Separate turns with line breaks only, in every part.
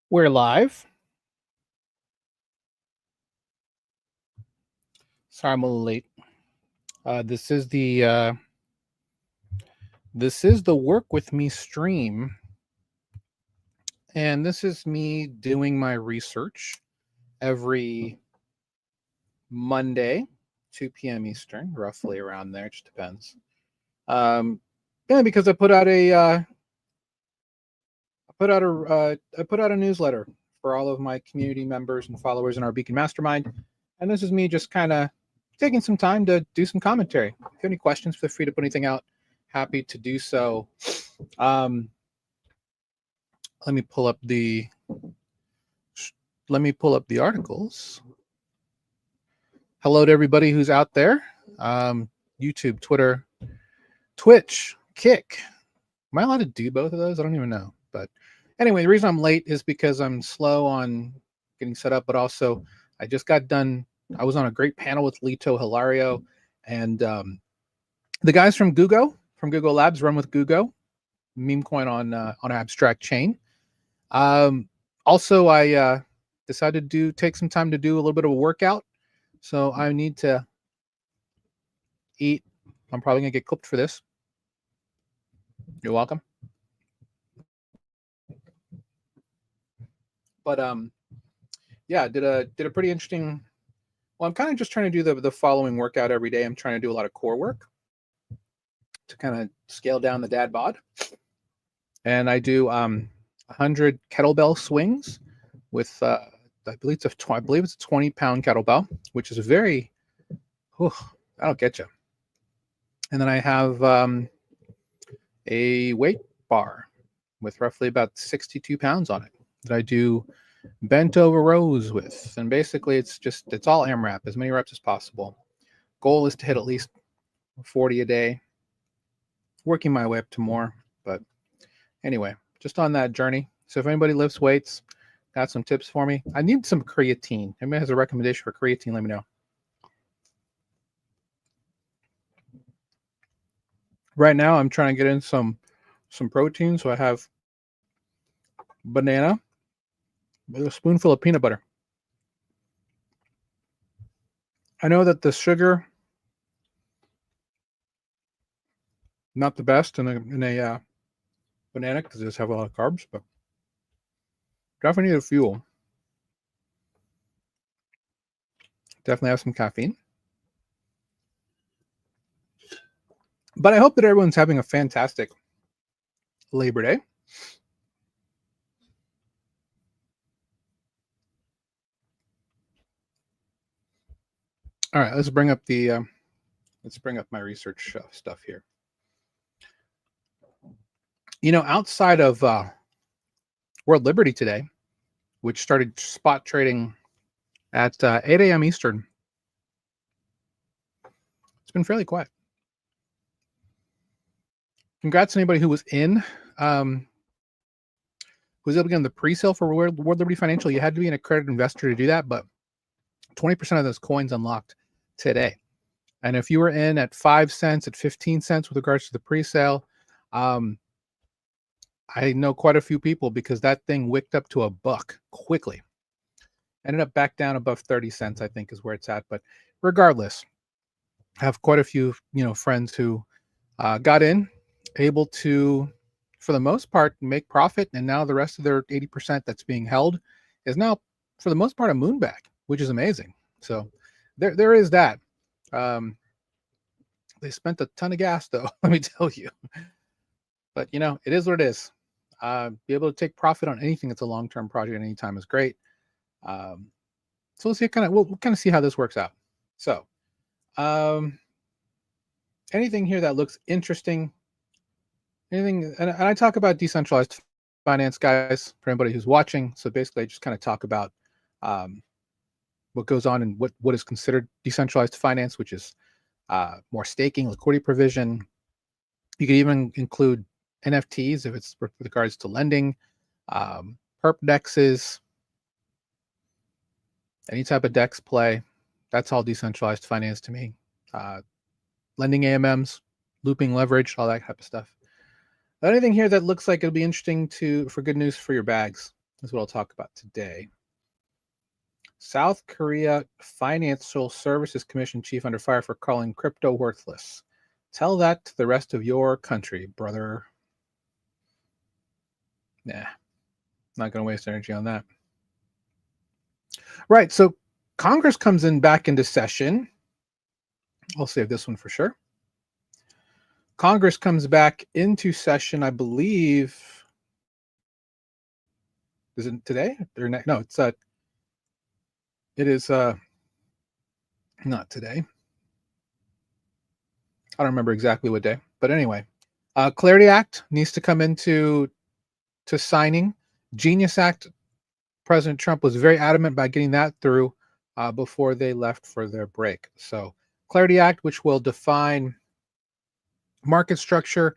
We're live. Sorry, I'm a little late. This is the work with me stream, and this is me doing my research every Monday, 2 p.m. Eastern, roughly around there. It just depends. Yeah, because I put out a newsletter for all of my community members and followers in our Beacon Mastermind, and this is me just kind of taking some time to do some commentary. If you have any questions, feel free to put anything out. Happy to do so. Let me pull up the articles. Hello to everybody who's out there. YouTube, Twitter, Twitch, Kick. Am I allowed to do both of those? I don't even know. But anyway, the reason I'm late is because I'm slow on getting set up, but also I just got done. I was on a great panel with Lito Hilario and the guys from Google Labs, run with Google, meme coin on Abstract Chain. Also, I decided to take some time to do a little bit of a workout. So I need to eat. I'm probably gonna get clipped for this. You're welcome. But yeah, did a pretty interesting. Well, I'm kind of just trying to do the following workout every day. I'm trying to do a lot of core work to kind of scale down the dad bod, and I do 100 kettlebell swings with I believe it's a 20-pound kettlebell, which is that'll get you. And then I have a weight bar with roughly about 62 pounds on it that I do bent over rows with. And basically it's all AMRAP, as many reps as possible. Goal is to hit at least 40 a day, working my way up to more. But anyway, just on that journey. So if anybody lifts weights, got some tips for me. I need some creatine. Anybody has a recommendation for creatine, let me know. Right now, I'm trying to get in some protein, so I have banana with a spoonful of peanut butter. I know that the sugar, not the best in a banana because it does have a lot of carbs, but definitely need a fuel. Definitely have some caffeine. But I hope that everyone's having a fantastic Labor Day. All right, let's bring up my research stuff here. You know, outside of World Liberty today, which started spot trading at 8 a.m. Eastern, it's been fairly quiet. Congrats to anybody who was in, who was able to get in the pre-sale for World Liberty Financial. You had to be an accredited investor to do that, but 20% of those coins unlocked today. And if you were in at 5 cents, at 15 cents with regards to the pre-sale, I know quite a few people because that thing wicked up to $1 quickly. Ended up back down above 30 cents, I think is where it's at. But regardless, I have quite a few, friends who got in, able to, for the most part, make profit. And now the rest of their 80% that's being held is now, for the most part, a moonback, which is amazing. So there is that. They spent a ton of gas, though, let me tell you. But, it is what it is. Be able to take profit on anything that's a long-term project at any time is great. So we'll see we'll kind of see how this works out. So anything here that looks interesting, and I talk about decentralized finance, guys, for anybody who's watching. So basically I just kind of talk about what goes on and what is considered decentralized finance, which is more staking, liquidity provision. You could even include NFTs if it's with regards to lending, perp dexes, any type of dex play. That's all decentralized finance to me. Lending AMMs, looping leverage, all that type of stuff. Anything here that looks like it'll be interesting for good news for your bags. That's what I'll talk about today. South Korea Financial Services Commission chief under fire for calling crypto worthless. Tell that to the rest of your country, brother. Nah, not going to waste energy on that. Right, so Congress comes in back into session. I'll save this one for sure. Congress comes back into session, I believe. Is it today or no? It is not today. I don't remember exactly what day, but anyway, Clarity Act needs to come into signing. Genius Act, President Trump was very adamant about getting that through before they left for their break. So Clarity Act, which will define market structure.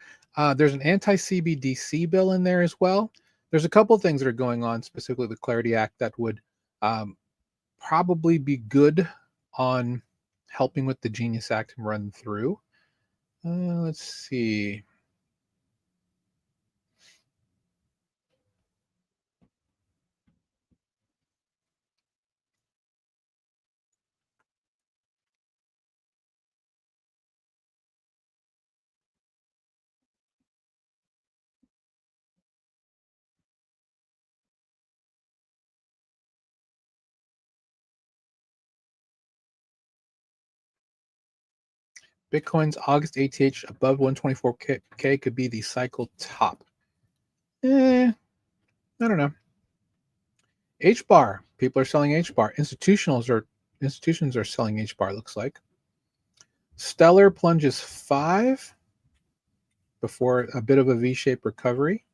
There's an anti-CBDC bill in there as well. There's a couple of things that are going on, specifically the Clarity Act, that would probably be good on helping with the Genius Act run through. Let's see. Bitcoin's August ATH above 124K could be the cycle top. I don't know. HBAR. People are selling HBAR. Institutions are selling HBAR, looks like. Stellar plunges 5 before a bit of a V-shaped recovery.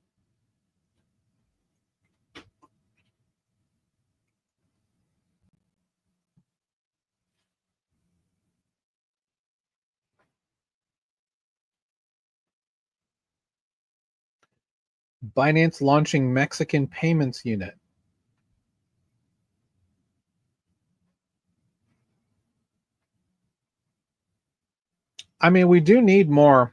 Binance launching Mexican payments unit. I mean, we do need more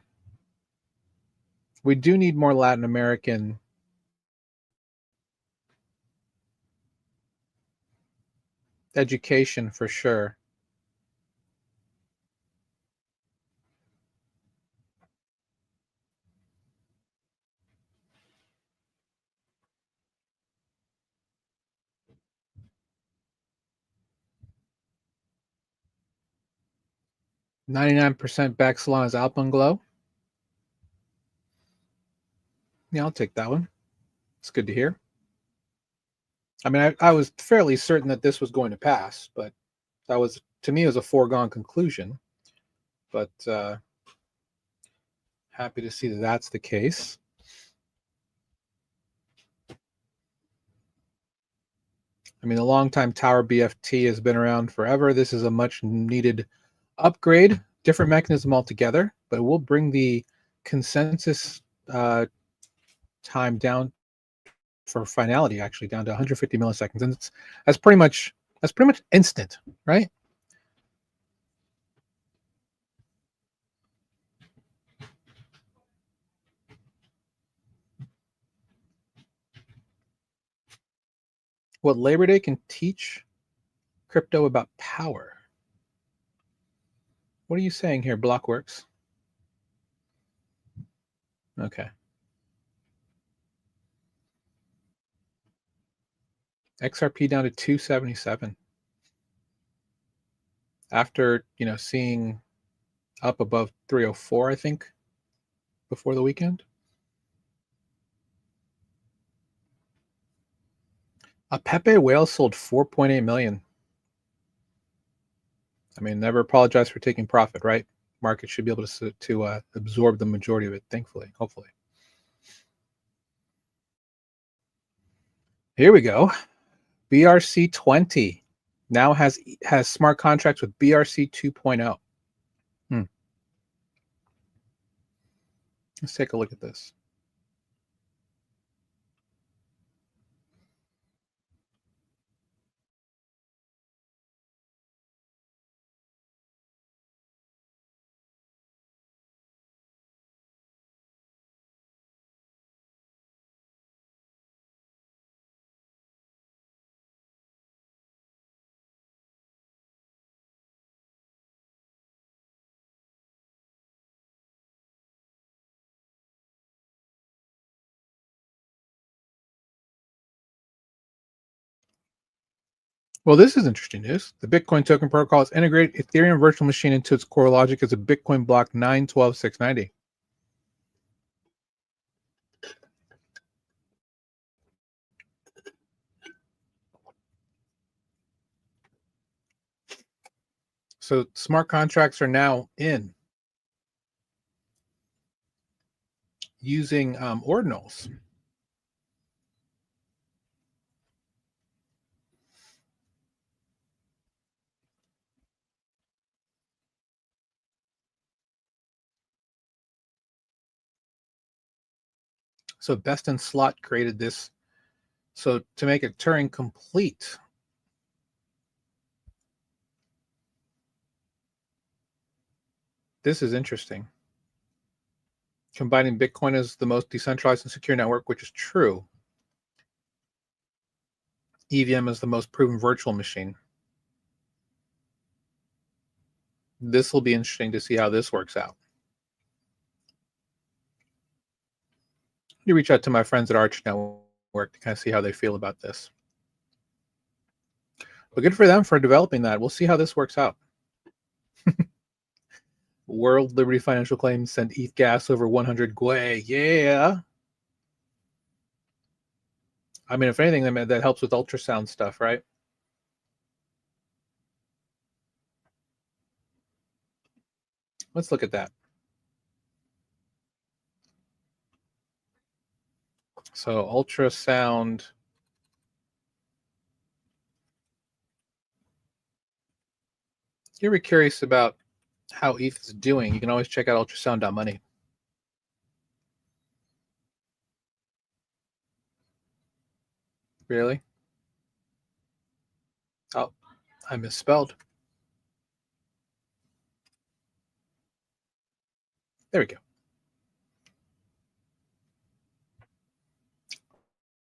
Latin American education for sure. %back Solana's Alpenglow. Yeah, I'll take that one. It's good to hear. I mean, I was fairly certain that this was going to pass, but that was, to me, it was a foregone conclusion. But happy to see that that's the case. I mean, the longtime Tower BFT has been around forever. This is a much needed upgrade, different mechanism altogether, but it will bring the consensus time down for finality, actually down to 150 milliseconds, and that's pretty much instant, right? What Labor Day can teach crypto about power. What are you saying here, Blockworks? Okay. XRP down to 277 after seeing up above 304, I think, before the weekend. A Pepe whale sold 4.8 million. I mean, never apologize for taking profit, right? Market should be able to absorb the majority of it, thankfully, hopefully. Here we go. BRC20 now has smart contracts with BRC 2.0. Let's take a look at this. Well, this is interesting news. The Bitcoin token protocol has integrated Ethereum virtual machine into its core logic as a Bitcoin block 912.690. So smart contracts are now in using ordinals. So Best in Slot created this. So to make it Turing complete, this is interesting. Combining Bitcoin as the most decentralized and secure network, which is true. EVM is the most proven virtual machine. This will be interesting to see how this works out. You reach out to my friends at Arch Network to kind of see how they feel about this. But good for them for developing that. We'll see how this works out. World Liberty Financial Claims send ETH gas over 100 Gwei. Yeah. I mean, if anything, that helps with ultrasound stuff, right? Let's look at that. So ultrasound. If you're curious about how ETH is doing, you can always check out ultrasound.money. Really? Oh, I misspelled. There we go.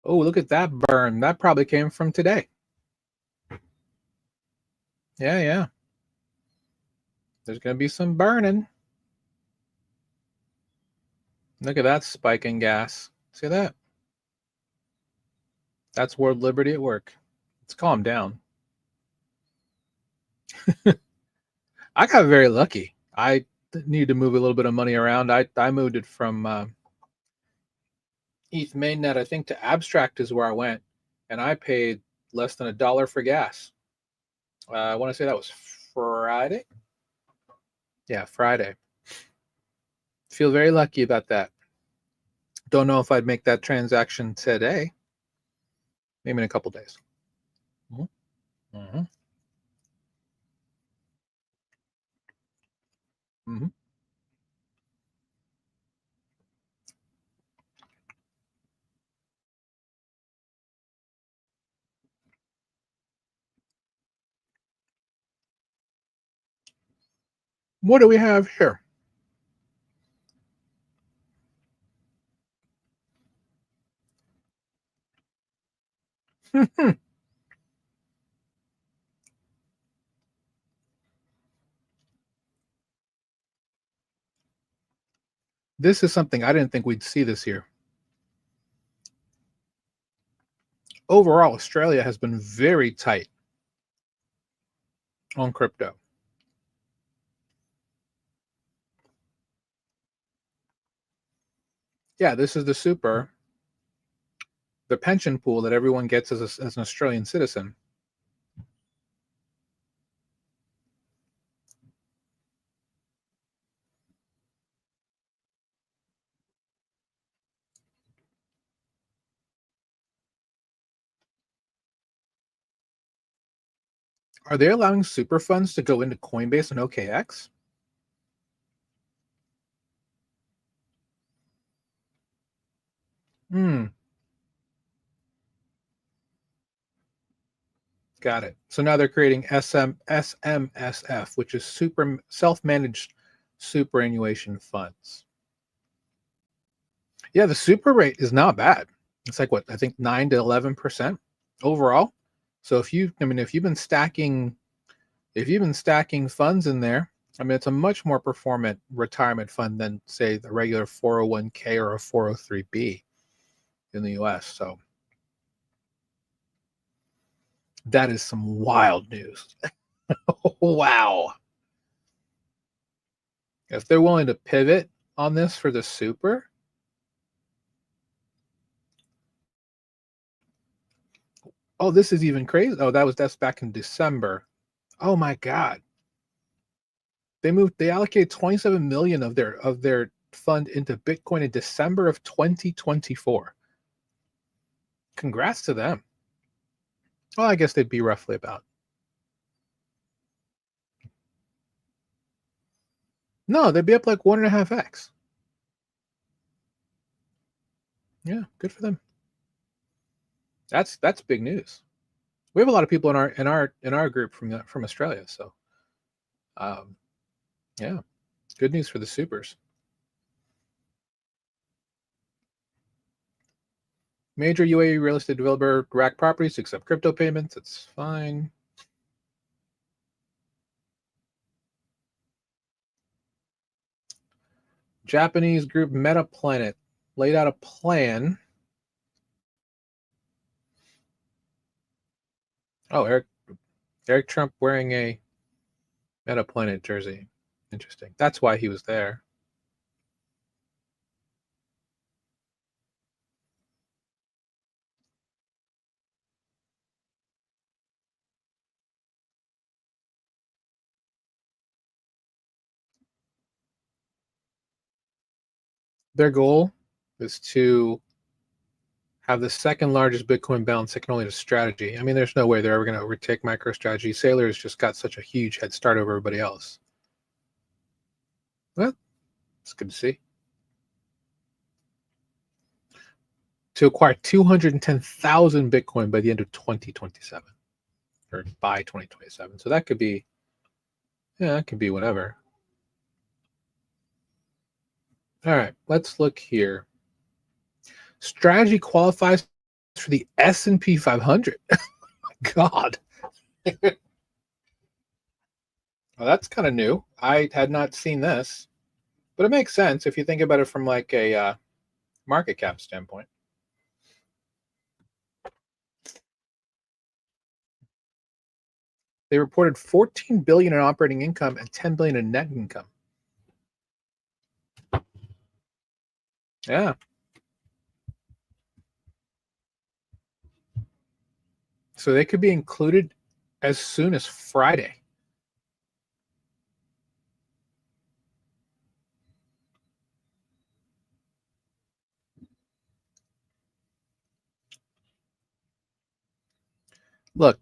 Oh, look at that burn. That probably came from today. Yeah, yeah. There's going to be some burning. Look at that spike in gas. See that? That's World Liberty at work. Let's calm down. I got very lucky. I need to move a little bit of money around. I moved it from ETH mainnet, I think, to Abstract is where I went, and I paid less than $1 for gas. I want to say that was Friday. Yeah, Friday. Feel very lucky about that. Don't know if I'd make that transaction today. Maybe in a couple days. Mm-hmm. Mm-hmm. Mm-hmm. What do we have here? This is something I didn't think we'd see this year. Overall, Australia has been very tight on crypto. Yeah, this is the super, the pension pool that everyone gets as an Australian citizen. Are they allowing super funds to go into Coinbase and OKX? Got it. So now they're creating SMSF, which is super self-managed superannuation funds. Yeah, the super rate is not bad. It's like what I think 9 to 11% overall. So if you've been stacking funds in there, I mean it's a much more performant retirement fund than say the regular 401k or a 403b in the US. So That is some wild news. Wow. If they're willing to pivot on this for the super, oh, this is even crazy. Oh, that's back in December. Oh my God. They allocated 27 million of their fund into Bitcoin in December of 2024. Congrats to them. Well, I guess they'd be roughly about. No, they'd be up like 1.5x. Yeah, good for them. That's big news. We have a lot of people in our group from Australia, so yeah, good news for the supers. Major UAE real estate developer rack properties to accept crypto payments. It's fine. Japanese group MetaPlanet laid out a plan. Oh, Eric Trump wearing a MetaPlanet jersey. Interesting. That's why he was there. Their goal is to have the second largest Bitcoin balance second only to Strategy. I mean, there's no way they're ever going to overtake MicroStrategy. Sailor's just got such a huge head start over everybody else. Well, it's good to see. To acquire 210,000 Bitcoin by the end of 2027, or by 2027. So that could be, yeah, that could be whatever. All right, let's look here. Strategy qualifies for the S&P 500. God. Well, that's kind of new. I had not seen this, but it makes sense if you think about it from like a market cap standpoint. They reported 14 billion in operating income and 10 billion in net income. Yeah. So they could be included as soon as Friday. Look,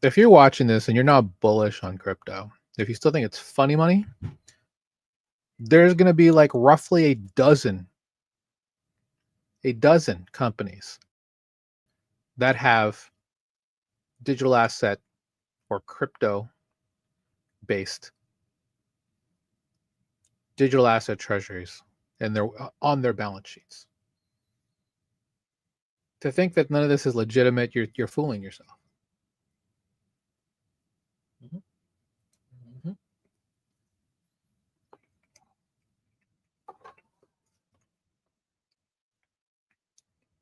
if you're watching this and you're not bullish on crypto, if you still think it's funny money, there's going to be like roughly a dozen companies that have digital asset or crypto based digital asset treasuries and they're on their balance sheets. To think that none of this is legitimate, you're fooling yourself. Mm-hmm. Mm-hmm.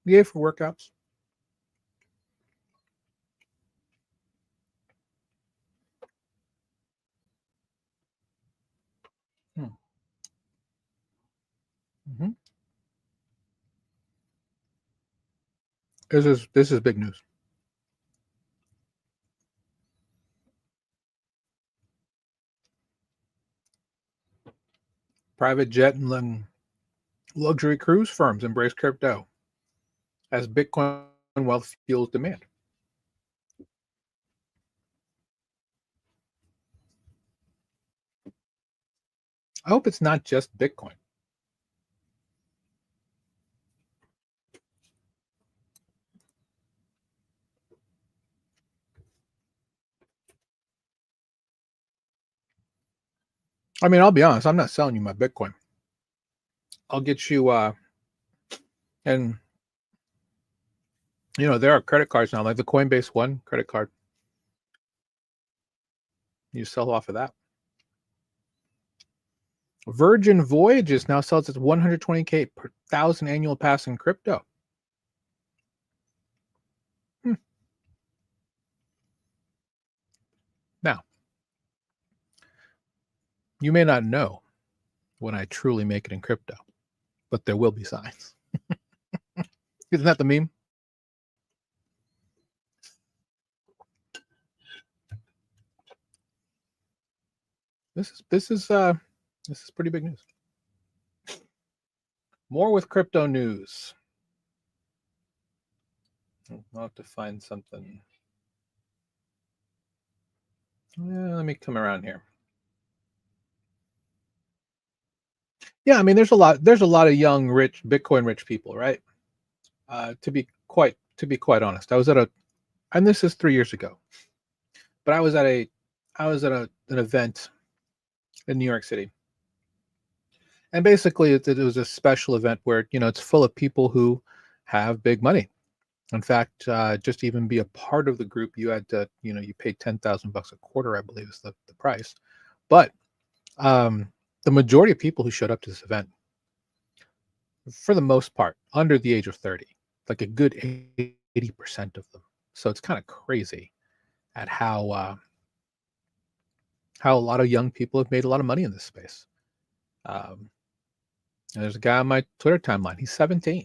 Yay for workouts. Mm-hmm. This is big news. Private jet and luxury cruise firms embrace crypto as Bitcoin wealth fuels demand. I hope it's not just Bitcoin. I mean, I'll be honest, I'm not selling you my Bitcoin. I'll get you and you know, there are credit cards now, like the Coinbase One credit card. You sell off of that. Virgin Voyages now sells its 120K per thousand annual pass in crypto. You may not know when I truly make it in crypto, but there will be signs. Isn't that the meme? This is pretty big news. More with crypto news. I'll have to find something. Let me come around here. Yeah, I mean, there's a lot of young, rich, Bitcoin rich people, right? To be quite honest, I was at and this is 3 years ago, but I was at an event in New York City, and basically it was a special event where it's full of people who have big money. In fact, just to even be a part of the group, you had to you paid $10,000 a quarter, I believe, is the price. But the majority of people who showed up to this event, for the most part, under the age of 30, like a good 80% of them. So it's kind of crazy at how a lot of young people have made a lot of money in this space. There's a guy on my Twitter timeline. He's 17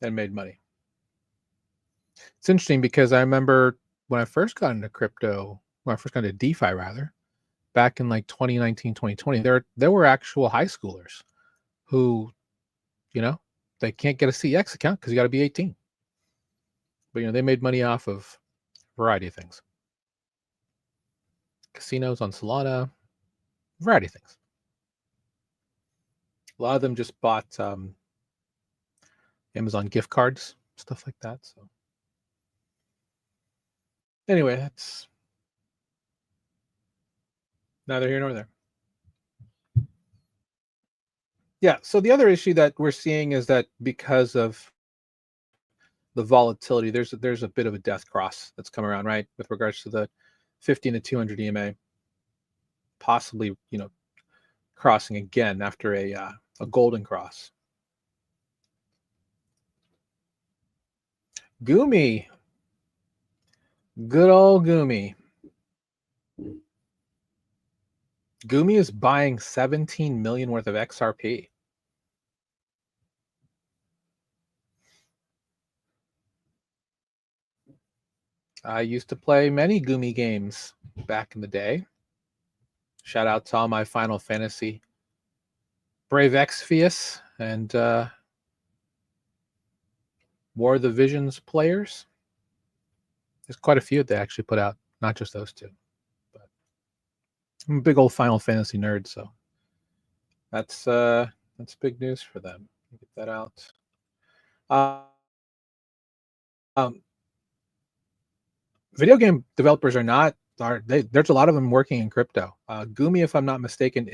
and made money. It's interesting because I remember when I first got into crypto, when I first got into DeFi rather, back in like 2019, 2020, there were actual high schoolers who, they can't get a CX account because you got to be 18. But they made money off of a variety of things. Casinos on Solana, variety of things. A lot of them just bought Amazon gift cards, stuff like that. So anyway, that's neither here nor there. Yeah, so the other issue that we're seeing is that because of the volatility, there's a bit of a death cross that's come around, right, with regards to the 15 to 200 EMA, possibly crossing again after a golden cross. Gumi, good old Gumi. Gumi is buying 17 million worth of XRP. I used to play many Gumi games back in the day. Shout out to all my Final Fantasy Brave Exvius and War of the Visions players. There's quite a few that they actually put out, not just those two. But I'm a big old Final Fantasy nerd, so that's big news for them. Get that out. Video game developers there's a lot of them working in crypto. Gumi, if I'm not mistaken,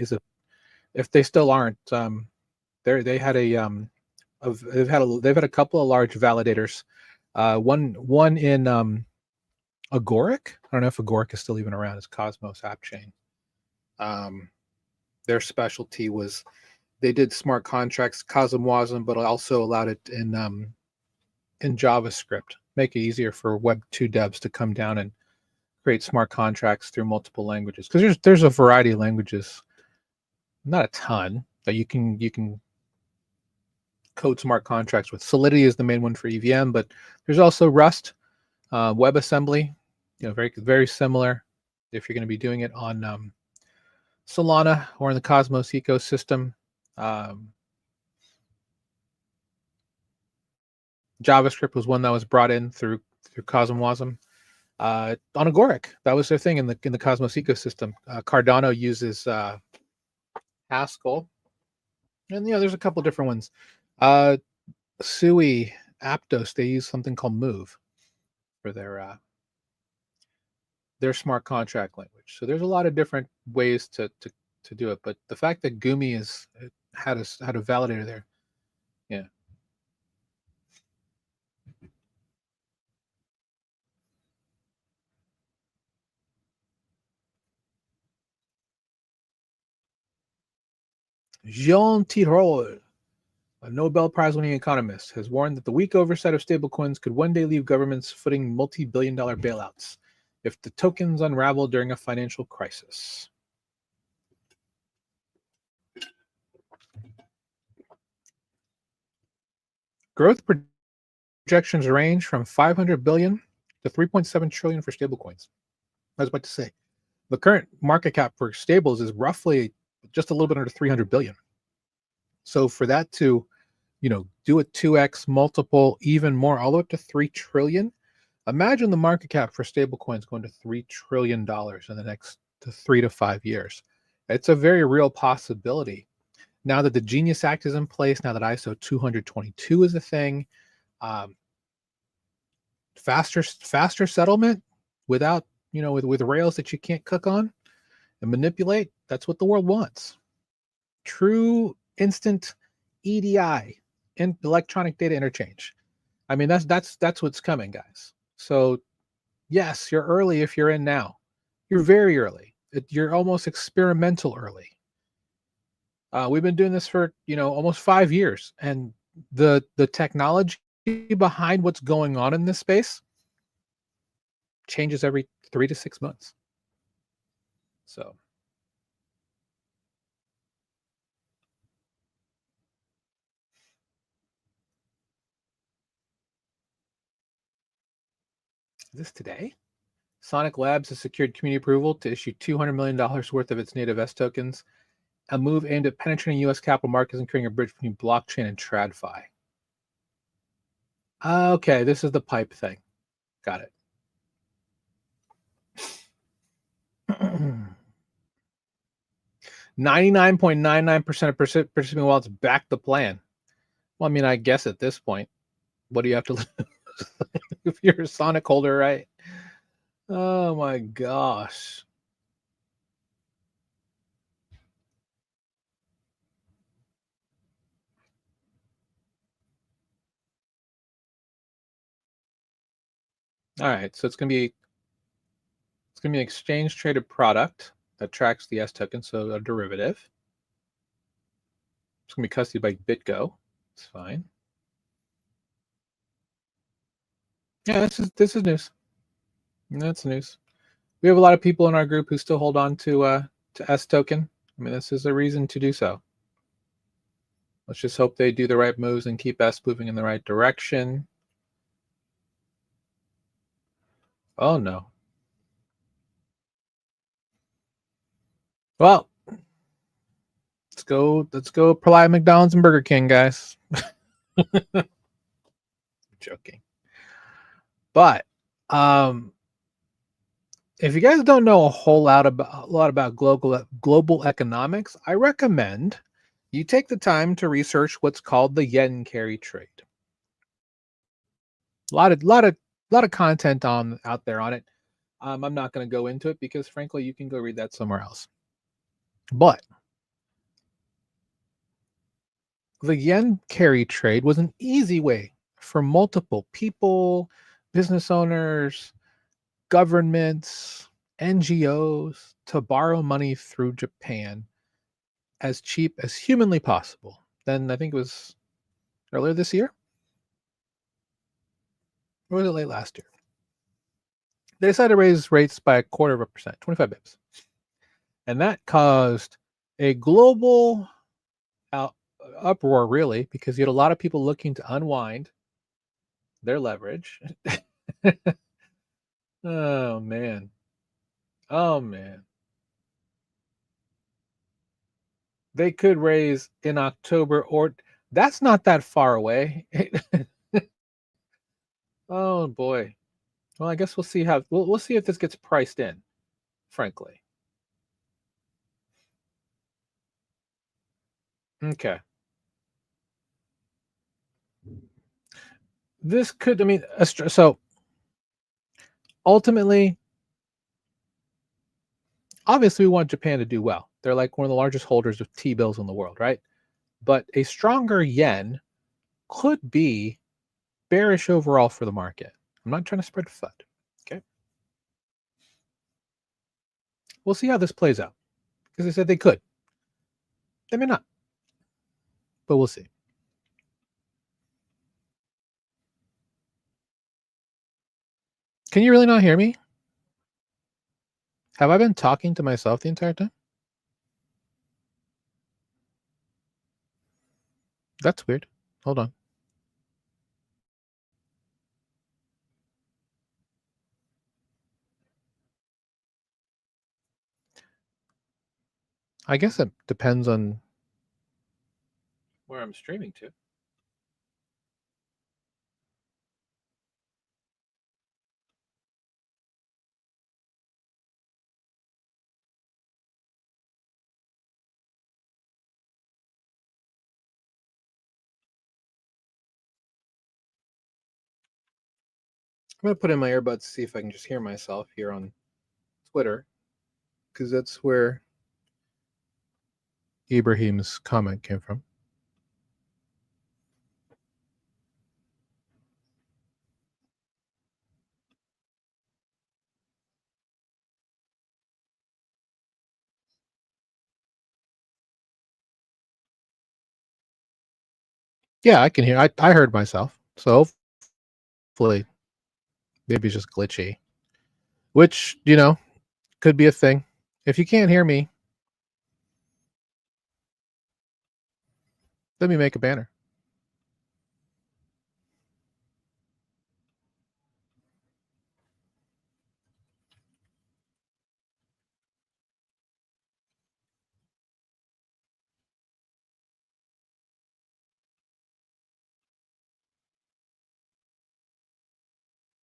if they still aren't, they've had a couple of large validators. One in Agoric. I don't know if Agoric is still even around. It's Cosmos app chain. Their specialty was they did smart contracts, CosmWasm, but also allowed it in JavaScript. Make it easier for Web 2 devs to come down and create smart contracts through multiple languages. Because there's a variety of languages, not a ton, that you can code smart contracts with. Solidity is the main one for EVM, but there's also Rust, WebAssembly, very, very similar if you're going to be doing it on Solana or in the Cosmos ecosystem. JavaScript was one that was brought in through CosmWasm. On Agoric, that was their thing in the Cosmos ecosystem. Cardano uses Haskell, and there's a couple different ones. Sui, Aptos, they use something called Move for their smart contract language. So there's a lot of different ways to do it. But the fact that Gumi had a validator there, yeah. Jean Tirole, a Nobel Prize-winning economist, has warned that the weak oversight of stablecoins could one day leave governments footing multi-billion-dollar bailouts if the tokens unravel during a financial crisis. Growth projections range from 500 billion to 3.7 trillion for stablecoins. I was about to say, the current market cap for stables is roughly just a little bit under 300 billion. So for that to, do a 2x multiple, even more, all the way up to 3 trillion. Imagine the market cap for stablecoins going to $3 trillion in the next 3 to 5 years. It's a very real possibility. Now that the Genius Act is in place, now that ISO 222 is a thing, faster settlement without, with rails that you can't cook on and manipulate. That's what the world wants. True instant EDI, and electronic data interchange. I mean, that's what's coming, guys. So yes, you're early if you're in now. You're very early. You're almost experimental early. We've been doing this for almost 5 years, and the technology behind what's going on in this space changes every 3 to 6 months. So is this today? Sonic Labs has secured community approval to issue $200 million worth of its native S tokens, a move aimed at penetrating U.S. capital markets and creating a bridge between blockchain and TradFi. Okay, this is the pipe thing. Got it. 99.99% of participating wallets back the plan. Well, I mean, I guess at this point, what do you have to lose if you're a Sonic holder, right? Oh my gosh. All right, so it's gonna be an exchange traded product that tracks the S token, so a derivative. It's gonna be custodied by BitGo. It's fine. Yeah, this is news. That's news. We have a lot of people in our group who still hold on to S token. I mean, this is a reason to do so. Let's just hope they do the right moves and keep S moving in the right direction. Oh no. Well, let's go apply McDonald's and Burger King, guys. I'm joking. But if you guys don't know a whole lot about global economics, I recommend you take the time to research what's called the yen carry trade. A lot of content out there on it. I'm not going to go into it because, frankly, you can go read that somewhere else. But the yen carry trade was an easy way for multiple people, business owners, governments, NGOs to borrow money through Japan as cheap as humanly possible. Then I think it was earlier this year, or was it late last year? They decided to raise rates by 0.25%, 25 bips. And that caused a global uproar, really, because you had a lot of people looking to unwind their leverage. Oh, man. Oh, man. They could raise in October, or that's not that far away. Oh, boy. Well, I guess we'll see we'll see if this gets priced in, frankly. Okay. This could, I mean, so ultimately, obviously, we want Japan to do well. They're like one of the largest holders of T-bills in the world, right? But a stronger yen could be bearish overall for the market. I'm not trying to spread FUD. Okay. We'll see how this plays out. Because they said they could. They may not. But we'll see. Can you really not hear me? Have I been talking to myself the entire time? That's weird. Hold on. I guess it depends on where I'm streaming to. I'm going to put in my earbuds to see if I can just hear myself here on Twitter, because that's where Ibrahim's comment came from. Yeah, I can hear. I heard myself. So hopefully, maybe it's just glitchy, which, could be a thing. If you can't hear me, let me make a banner.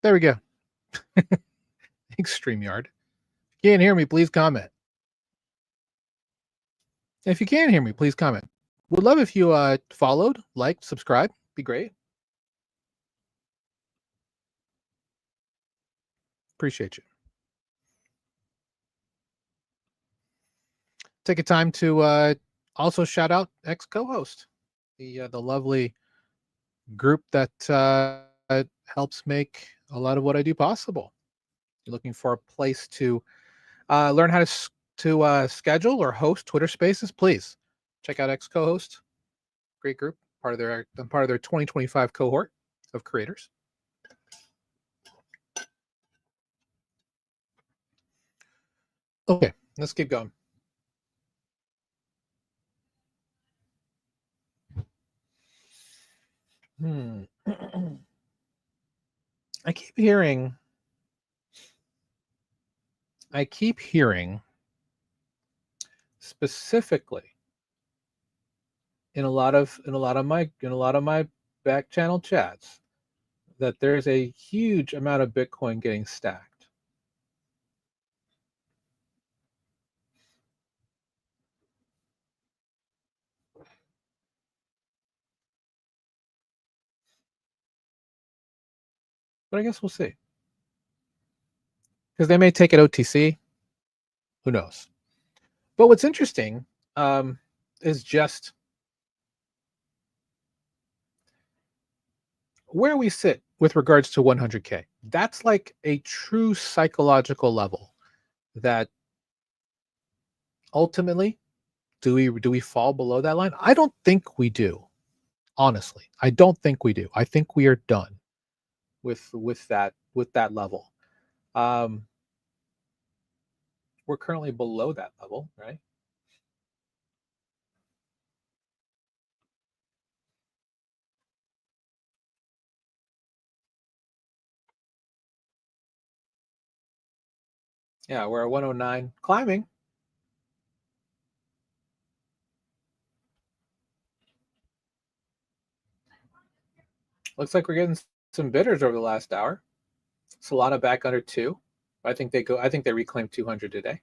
There we go. StreamYard. If you can't hear me, please comment. If you can hear me, please comment. Would love if you followed, liked, subscribed. Be great. Appreciate you. Take a time to also shout out ex co-host, the lovely group that helps make a lot of what I do possible. You're looking for a place to learn how to schedule or host Twitter Spaces, please check out ex co-host. Great group. I'm part of their 2025 cohort of creators. Okay, let's keep going. I keep hearing specifically in a lot of my back channel chats that there's a huge amount of Bitcoin getting stacked. But I guess we'll see. Because they may take it OTC. Who knows? But what's interesting is just where we sit with regards to 100K. That's like a true psychological level that ultimately, do we fall below that line? I don't think we do. Honestly, I don't think we do. I think we are done with that level. We're currently below that level, right? Yeah, we're at 109, climbing. Looks like we're getting some bidders over the last hour. Solana back under 2. I think they reclaimed 200 today.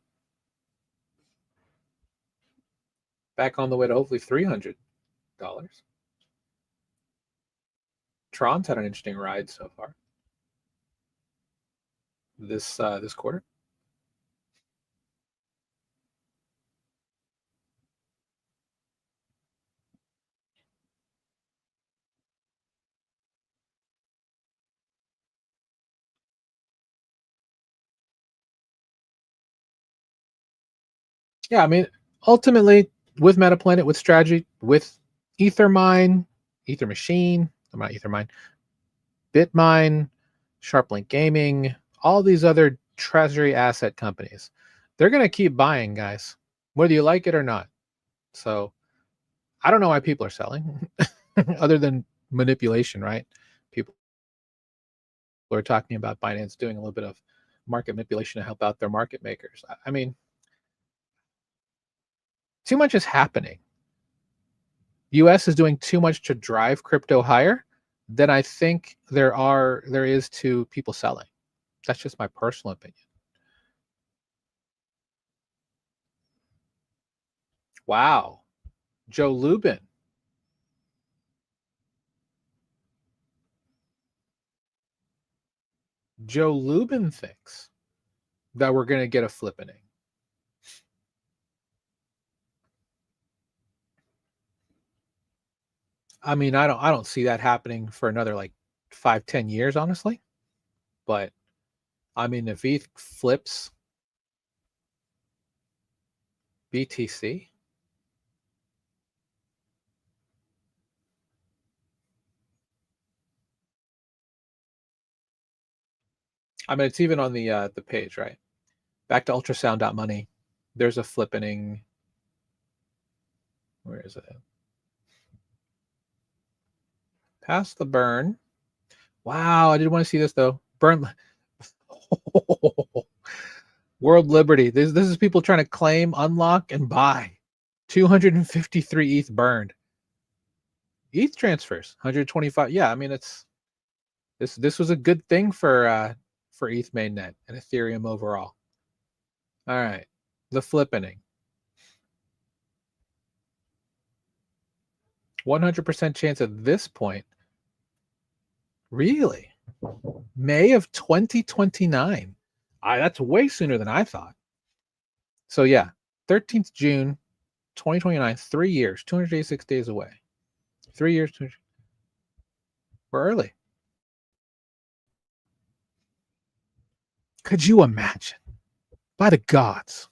Back on the way to hopefully $300. Tron's had an interesting ride so far this quarter. Yeah, I mean, ultimately, with MetaPlanet, with strategy, with Ethermine, Ether Machine, I'm not Ethermine, Bitmine, Sharplink Gaming, all these other treasury asset companies, they're going to keep buying, guys, whether you like it or not. So I don't know why people are selling, other than manipulation, right? People are talking about Binance doing a little bit of market manipulation to help out their market makers. I mean, Too much is happening. US is doing too much to drive crypto higher than I think there is to people selling. That's just my personal opinion. Wow. Joe Lubin. Joe Lubin thinks that we're going to get a flippening. I mean, I don't see that happening for another like 5-10 years, honestly. But I mean, if ETH flips BTC, I mean, it's even on the page, right? Back to ultrasound.money. There's a flippening. Where is it? Past the burn. Wow, I didn't want to see this though. Burn. World Liberty. This is people trying to claim, unlock, and buy. 253 ETH burned. ETH transfers, 125. Yeah, I mean it's this was a good thing for ETH mainnet and Ethereum overall. All right, the flippening. 100% chance at this point. Really? May of 2029. That's way sooner than I thought. So yeah, 13th June 2029, 3 years, 286 days away. 3 years. We're early. Could you imagine? By the gods.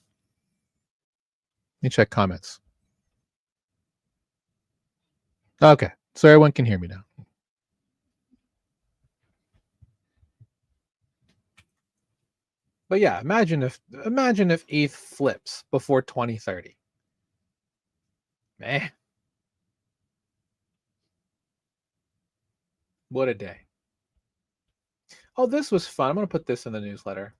Let me check comments. Okay, so everyone can hear me now. But yeah, imagine if ETH flips before 2030. Man, what a day. Oh, this was fun. I'm going to put this in the newsletter.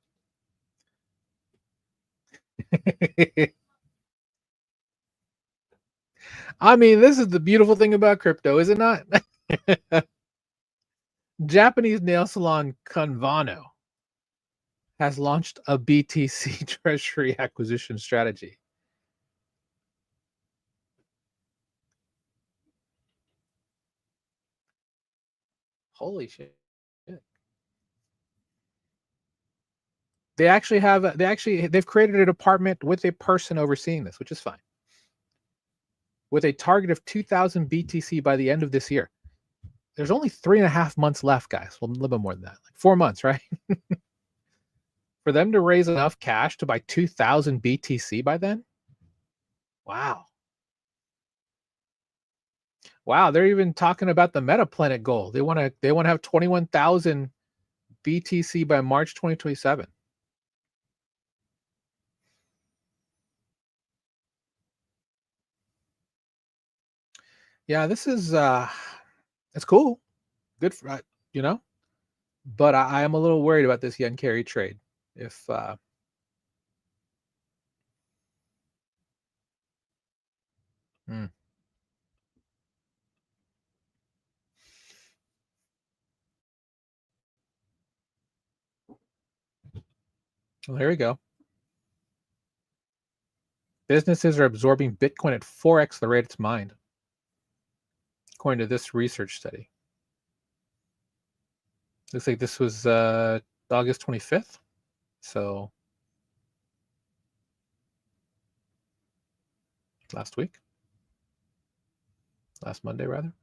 I mean, this is the beautiful thing about crypto, is it not? Japanese nail salon Kanvano has launched a BTC treasury acquisition strategy. Holy shit. They've created a department with a person overseeing this, which is fine. With a target of 2,000 BTC by the end of this year. There's only 3.5 months left, guys. Well, a little bit more than that, like 4 months, right? For them to raise enough cash to buy 2,000 BTC by then? Wow. Wow, they're even talking about the Meta Planet goal. They want to have 21,000 BTC by March 2027. Yeah, this is it's cool. Good for but I am a little worried about this yen carry trade. If well, here we go. Businesses are absorbing Bitcoin at 4x the rate it's mined, according to this research study. Looks like this was August 25th. So last Monday, rather.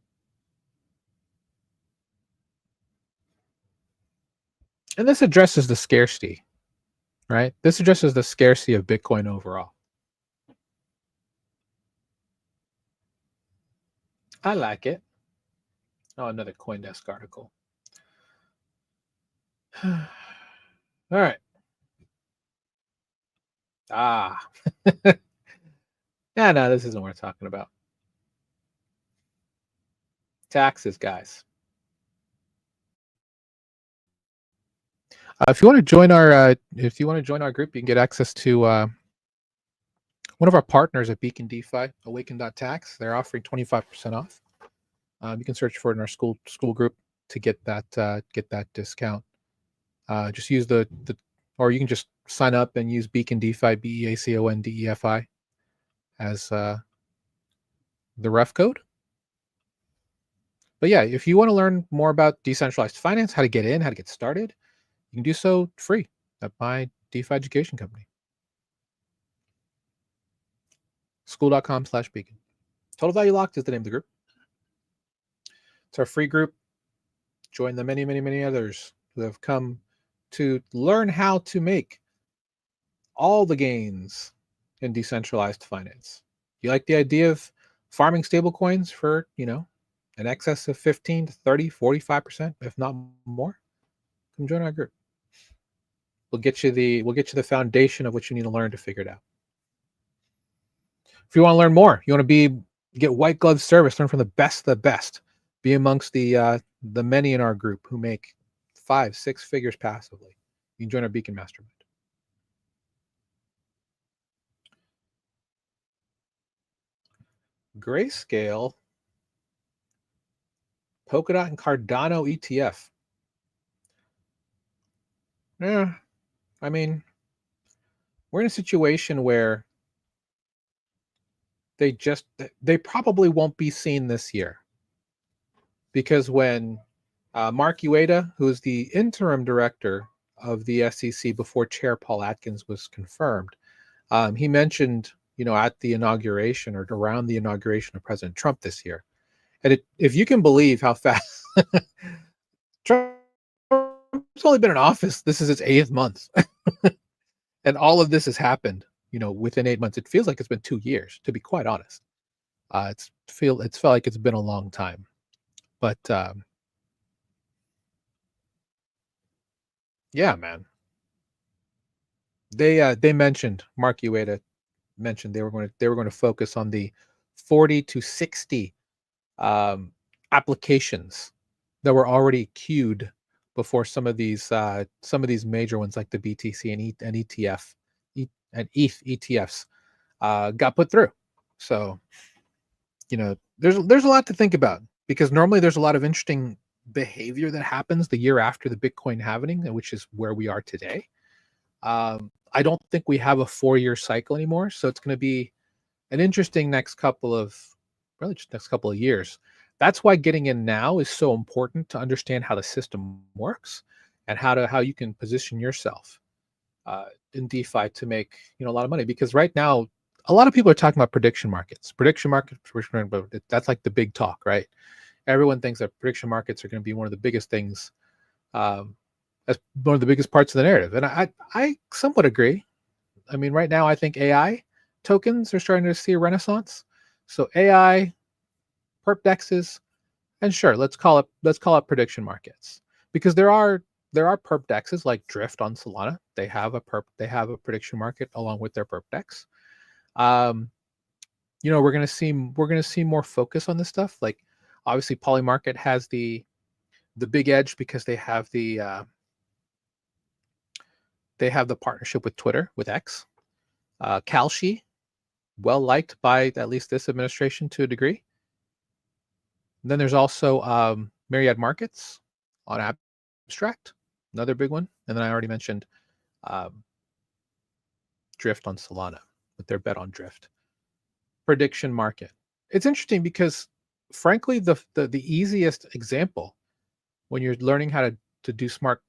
And this addresses the scarcity, right? This addresses the scarcity of Bitcoin overall. I like it. Oh, another CoinDesk article. All right. Yeah, no, this isn't what we're talking about. Taxes, guys. If you want to join our group, you can get access to one of our partners at Beacon DeFi, Awaken.tax, they're offering 25% off. You can search for it in our school group to get that discount. Just use or you can just sign up and use Beacon DeFi, BEACON DEFI, as the ref code. But yeah, if you want to learn more about decentralized finance, how to get in, how to get started, you can do so free at my DeFi education company. School.com/beacon. Total Value Locked is the name of the group. It's our free group. Join the many, many, many others who have come to learn how to make all the gains in decentralized finance. You like the idea of farming stablecoins for, an excess of 15 to 30, 45%, if not more? Come join our group. We'll get you the foundation of what you need to learn to figure it out. If you want to learn more, you want to get white glove service, learn from the best of the best, be amongst the many in our group who make 5-6 figures passively. You can join our Beacon Mastermind. Grayscale, Polkadot, and Cardano ETF. Yeah, I mean, we're in a situation where they probably won't be seen this year, because when Mark Ueda, who is the interim director of the SEC before Chair Paul Atkins was confirmed, he mentioned, at the inauguration or around the inauguration of President Trump this year, and if you can believe how fast Trump's only been in office, this is his 8th month, and all of this has happened, within 8 months. It feels like it's been 2 years, to be quite honest. It's felt like it's been a long time, but yeah, man. They mentioned, Mark Ueda mentioned, they were going to focus on the 40 to 60 applications that were already queued before some of these major ones like the BTC and ETF and ETH ETFs got put through. So, there's a lot to think about, because normally there's a lot of interesting behavior that happens the year after the Bitcoin halving, which is where we are today. I don't think we have a 4-year cycle anymore, so it's going to be an interesting next couple of years. That's why getting in now is so important, to understand how the system works and how you can position yourself in DeFi to make a lot of money. Because right now, a lot of people are talking about prediction markets. That's like the big talk, right? Everyone thinks that prediction markets are going to be one of the biggest things, as one of the biggest parts of the narrative, and I somewhat agree. I mean, right now I think AI tokens are starting to see a renaissance. So AI, perp dexes, and sure, let's call it prediction markets, because there are perp dexes like Drift on Solana. They have a prediction market along with their perp dex. We're gonna see more focus on this stuff. Like, obviously, Polymarket has the big edge because they have the partnership with Twitter, with X. Kalshi, well liked by at least this administration to a degree. And then there's also Myriad Markets on Abstract, another big one. And then I already mentioned Drift on Solana with their bet on Drift. Prediction market. It's interesting because, frankly, the easiest example when you're learning how to do smart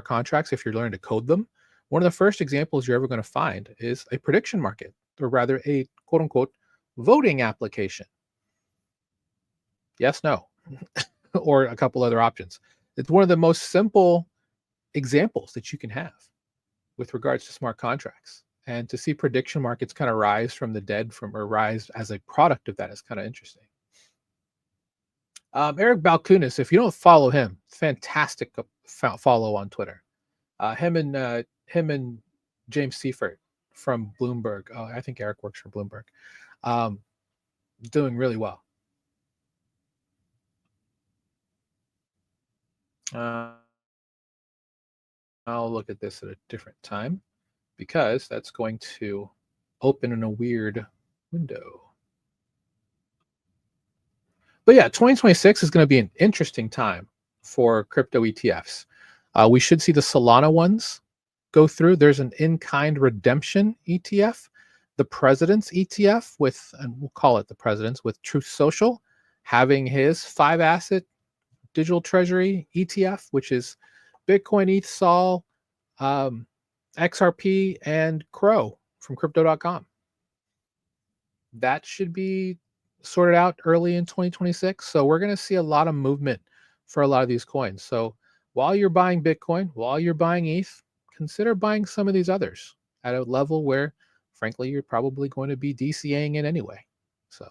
contracts, if you're learning to code them, one of the first examples you're ever going to find is a prediction market, or rather a quote unquote voting application. Yes, no, or a couple other options. It's one of the most simple examples that you can have with regards to smart contracts. And to see prediction markets kind of rise from the dead, or rise as a product of that, is kind of interesting. Eric Balkunis, if you don't follow him, fantastic follow on Twitter. Him and James Seifert from Bloomberg. I think Eric works for Bloomberg. Doing really well. I'll look at this at a different time, because that's going to open in a weird window. But yeah, 2026 is going to be an interesting time for crypto ETFs. We should see the Solana ones go through. There's an in-kind redemption ETF, the President's ETF with, and we'll call it the President's, with Truth Social having his 5-asset digital treasury ETF, which is Bitcoin, ETH, Sol, XRP, and Crow from crypto.com. That should be sorted out early in 2026. So we're going to see a lot of movement for a lot of these coins. So while you're buying Bitcoin, while you're buying ETH, consider buying some of these others at a level where, frankly, you're probably going to be DCAing it anyway. So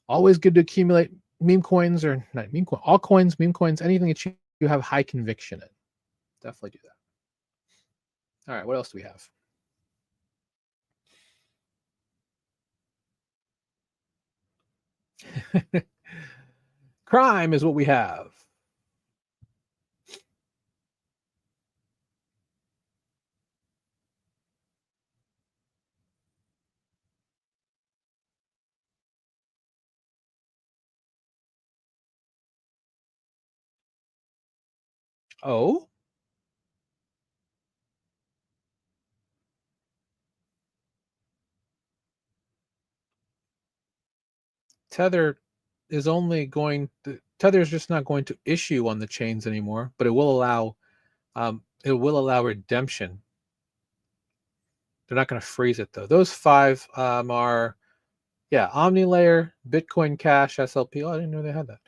always good to accumulate meme coins, or not meme coin, all coins, meme coins, anything that you have high conviction in. Definitely do that. All right, what else do we have? Crime is what we have. Oh, Tether is only going to, Tether is just not going to issue on the chains anymore, but it will allow redemption. They're not going to freeze it though. Those 5 are, yeah, OmniLayer, Bitcoin Cash, SLP. Oh, I didn't know they had that.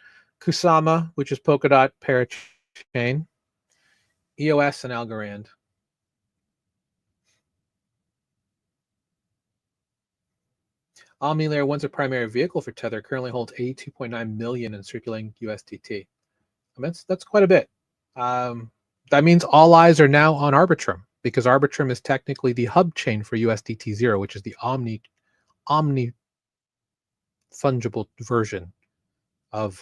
Kusama, which is Polkadot Parachain, EOS, and Algorand. OmniLayer, once a primary vehicle for Tether, currently holds 82.9 million in circulating USDT. I mean, that's quite a bit. That means all eyes are now on Arbitrum, because Arbitrum is technically the hub chain for USDT 0, which is the omni fungible version of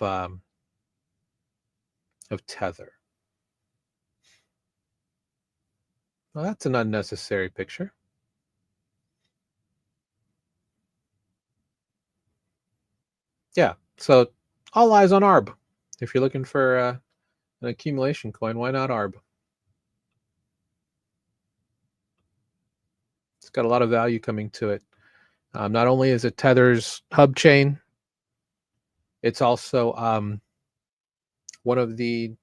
Tether. Well, that's an unnecessary picture. Yeah, so all eyes on ARB. If you're looking for an accumulation coin, why not ARB? It's got a lot of value coming to it. Not only is it Tether's hub chain, it's also one of the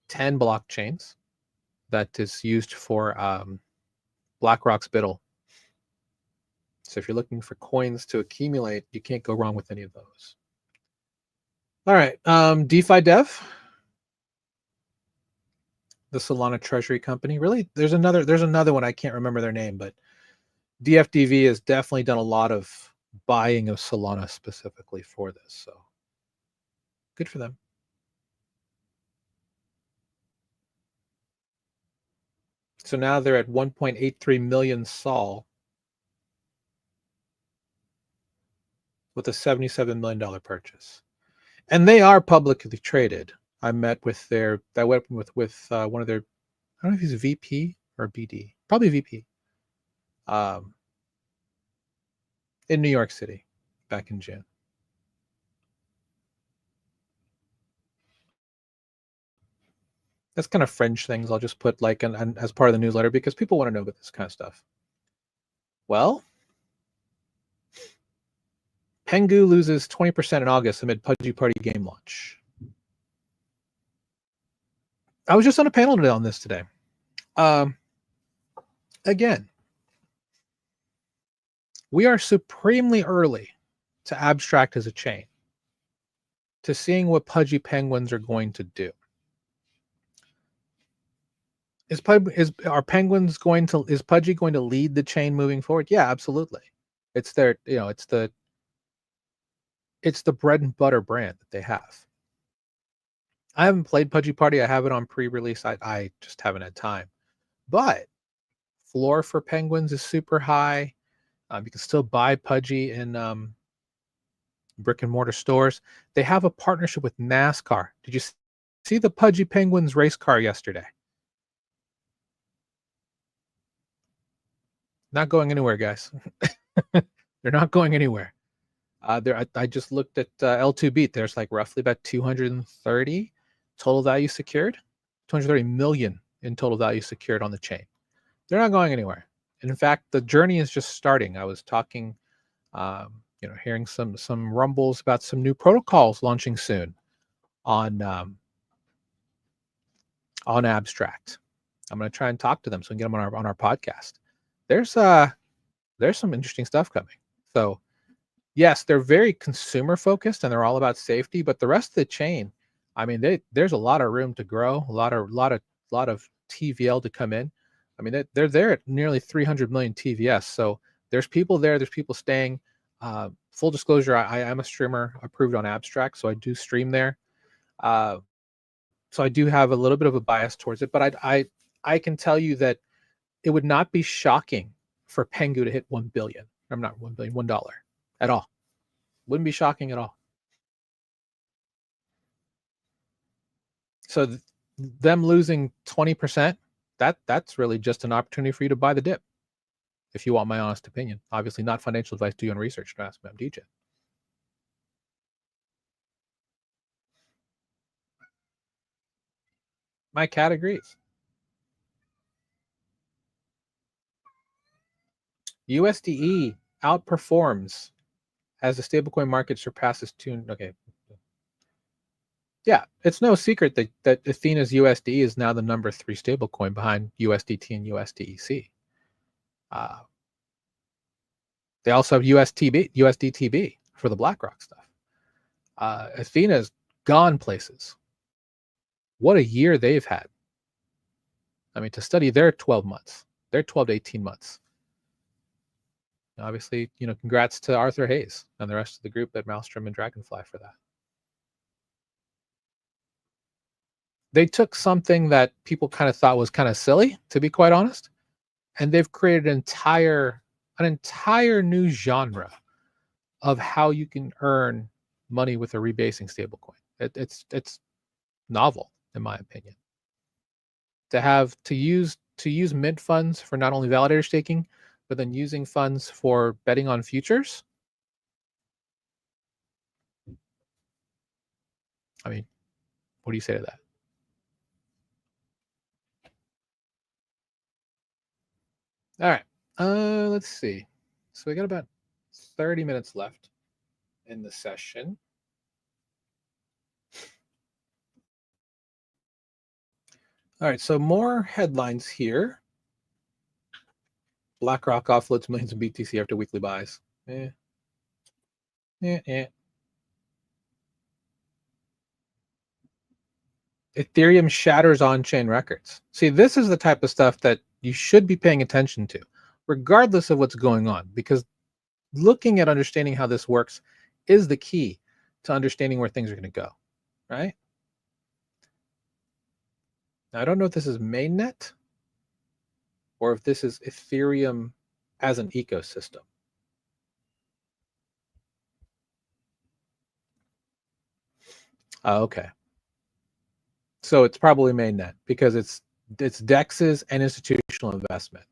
10 blockchains that is used for BlackRock's BUIDL. So if you're looking for coins to accumulate, you can't go wrong with any of those. All right, DeFi Dev, the Solana Treasury Company. Really, there's another one, I can't remember their name, but DFDV has definitely done a lot of buying of Solana specifically for this. So good for them. So now they're at 1.83 million Sol with a $77 million purchase. And they are publicly traded. I met with one of their, I don't know if he's a VP or BD, probably VP, in New York City back in June. That's kind of fringe things. I'll just put like an as part of the newsletter because people want to know about this kind of stuff. Well, Pengu loses 20% in August amid Pudgy Party game launch. I was just on a panel today on this today. Again, we are supremely early to abstract as a chain, to seeing what Pudgy Penguins are going to do. Is Pudgy going to lead the chain moving forward? Yeah, absolutely. It's their, it's the bread and butter brand that they have. I haven't played Pudgy Party. I have it on pre-release. I just haven't had time. But floor for Penguins is super high. You can still buy Pudgy in brick and mortar stores. They have a partnership with NASCAR. Did you see the Pudgy Penguins race car yesterday? Not going anywhere, guys. They're not going anywhere. I just looked at L2 Beat. There's like roughly about 230 total value secured, 230 million in total value secured on the chain. They're not going anywhere. And in fact, the journey is just starting. I was talking, hearing some rumbles about some new protocols launching soon on Abstract. I'm going to try and talk to them so we can get them on our podcast. There's some interesting stuff coming. So yes, they're very consumer focused and they're all about safety, but the rest of the chain, I mean, there's a lot of room to grow, a lot of TVL to come in. I mean, they're there at nearly 300 million TVS. So there's people there, there's people staying. Full disclosure, I am a streamer approved on Abstract, so I do stream there. So I do have a little bit of a bias towards it, but I can tell you that it would not be shocking for Pengu to hit 1 billion. I'm not 1 billion, $1 at all. Wouldn't be shocking at all. So them losing 20%, that's really just an opportunity for you to buy the dip. If you want my honest opinion. Obviously not financial advice, do your own research. Don't ask me, I'm DJ. My cat agrees. USDE outperforms as the stablecoin market surpasses tune. Okay. Yeah, it's no secret that Athena's USD is now the number 3 stablecoin behind USDT and USDEC. They also have USDTB for the BlackRock stuff. Athena's gone places. What a year they've had. I mean, to study their 12 months, their 12 to 18 months. Obviously, congrats to Arthur Hayes and the rest of the group at Maelstrom and Dragonfly for that. They took something that people kind of thought was kind of silly, to be quite honest, and they've created an entire new genre of how you can earn money with a rebasing stablecoin. It's novel, in my opinion. To use mint funds for not only validator staking, but then using funds for betting on futures. I mean, what do you say to that? All right. Let's see. So we got about 30 minutes left in the session. All right, so more headlines here. BlackRock offloads millions of BTC after weekly buys. Ethereum shatters on-chain records. See, this is the type of stuff that you should be paying attention to, regardless of what's going on, because looking at understanding how this works is the key to understanding where things are going to go, right? Now, I don't know if this is mainnet or if this is Ethereum as an ecosystem. Oh, okay. So it's probably mainnet because it's DEXs and institutional investment.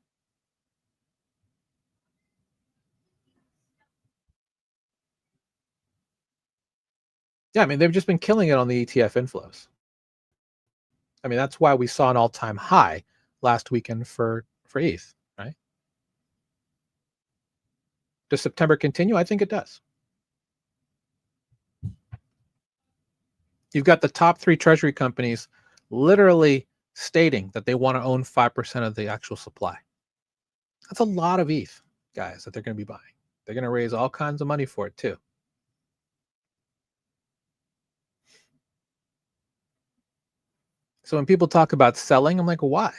Yeah, I mean, they've just been killing it on the ETF inflows. I mean, that's why we saw an all-time high last weekend for ETH, right? Does September continue? I think it does. You've got the top 3 treasury companies literally stating that they want to own 5% of the actual supply. That's a lot of ETH, guys, that they're going to be buying. They're going to raise all kinds of money for it too. So when people talk about selling, I'm like, why?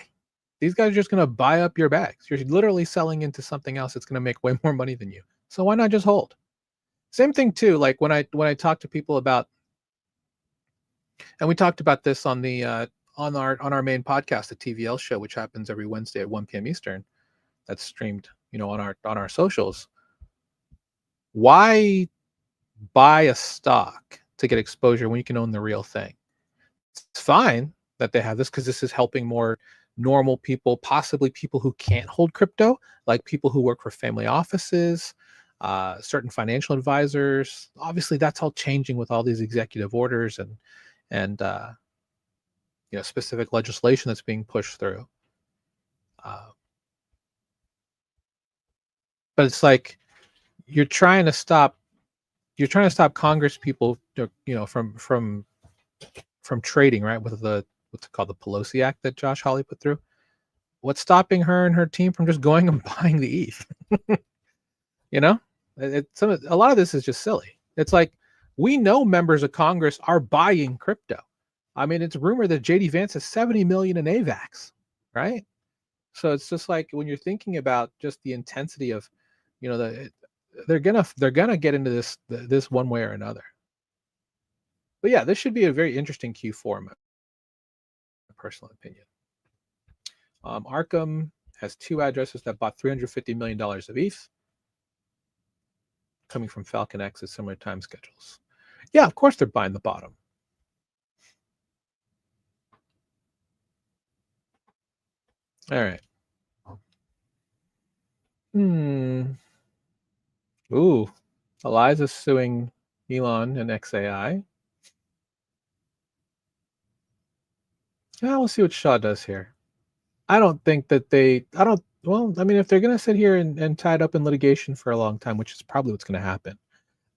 These guys are just going to buy up your bags. You're literally selling into something else that's going to make way more money than you. So why not just hold? Same thing too. Like when I talk to people about, and we talked about this on the on our main podcast, the TVL show, which happens every Wednesday at 1 p.m. Eastern. That's streamed, on our socials. Why buy a stock to get exposure when you can own the real thing? It's fine that they have this because this is helping more normal people, possibly people who can't hold crypto, like people who work for family offices, certain financial advisors. Obviously, that's all changing with all these executive orders and specific legislation that's being pushed through. Uh, but it's like you're trying to stop Congress people, from trading, right? With the what's it called, the Pelosi Act that Josh Hawley put through. What's stopping her and her team from just going and buying the ETH? You know, a lot of this is just silly. It's like we know members of Congress are buying crypto. I mean, it's rumored that JD Vance has 70 million in AVAX, right? So it's just like when you're thinking about just the intensity of, they're gonna get into this one way or another. But yeah, this should be a very interesting Q4, in my personal opinion. Arkham has 2 addresses that bought $350 million of ETH, coming from Falcon X at similar time schedules. Yeah, of course they're buying the bottom. All right. Ooh, Eliza's suing Elon and XAI. Yeah, we'll see what Shaw does here. I don't think that well, I mean, if they're going to sit here and tie it up in litigation for a long time, which is probably what's going to happen,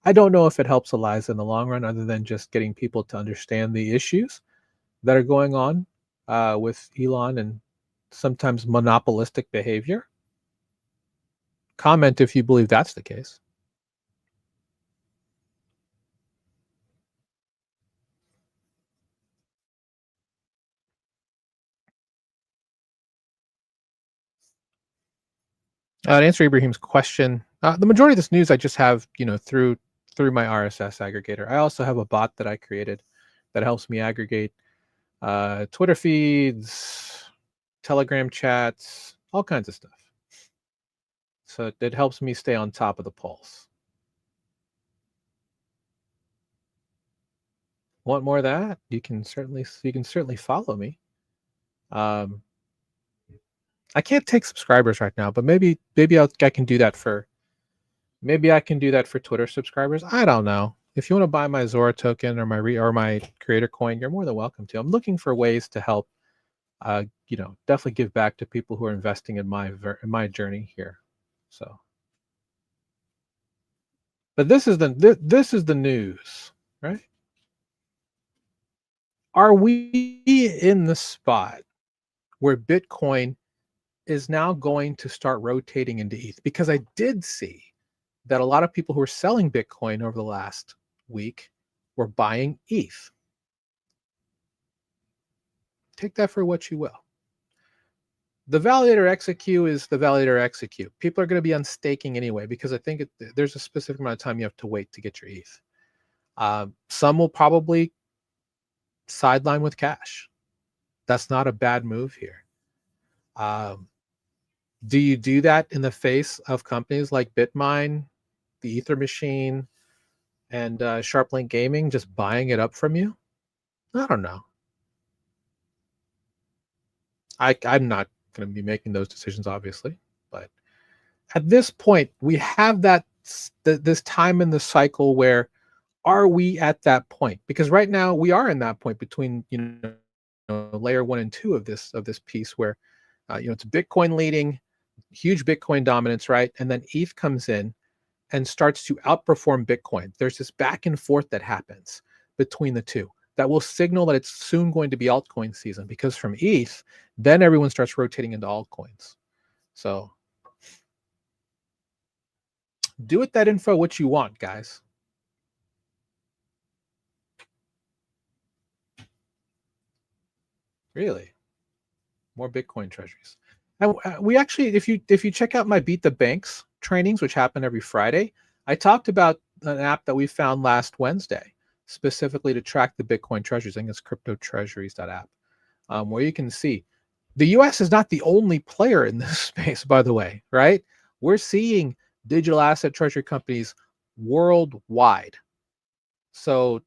I don't know if it helps Eliza in the long run, other than just getting people to understand the issues that are going on with Elon and sometimes monopolistic behavior. Comment if you believe that's the case. To answer Ibrahim's question, the majority of this news I just have, through my RSS aggregator. I also have a bot that I created that helps me aggregate Twitter feeds, Telegram chats, all kinds of stuff. So it helps me stay on top of the pulse. Want more of that? You can certainly follow me. I can't take subscribers right now, but maybe I can do that for Twitter subscribers. I don't know. If you want to buy my Zora token or my creator coin, you're more than welcome to. I'm looking for ways to help definitely give back to people who are investing in my journey here. So, but this is the news, right? Are we in the spot where Bitcoin is now going to start rotating into ETH? Because I did see that a lot of people who were selling Bitcoin over the last week were buying ETH. Take that for what you will. The validator execute is the validator execute. People are going to be on staking anyway, because I think there's a specific amount of time you have to wait to get your ETH. Some will probably sideline with cash. That's not a bad move here. Do you do that in the face of companies like Bitmine, the Ether Machine, and SharpLink Gaming just buying it up from you? I don't know. I'm not going to be making those decisions, obviously, but at this point, we have this time in the cycle where are we at that point? Because right now we are in that point between layer 1 and 2 of this piece where it's Bitcoin leading, huge Bitcoin dominance, right? And then ETH comes in and starts to outperform Bitcoin. There's this back and forth that happens between the two that will signal that it's soon going to be altcoin season, because from ETH, then everyone starts rotating into altcoins. So do with that info what you want, guys. Really? More Bitcoin treasuries. And we actually, if you check out my Beat the Banks trainings, which happen every Friday, I talked about an app that we found last Wednesday, specifically to track the Bitcoin treasuries. I think it's cryptotreasuries.app, where you can see the US is not the only player in this space, by the way, right? We're seeing digital asset treasury companies worldwide. So,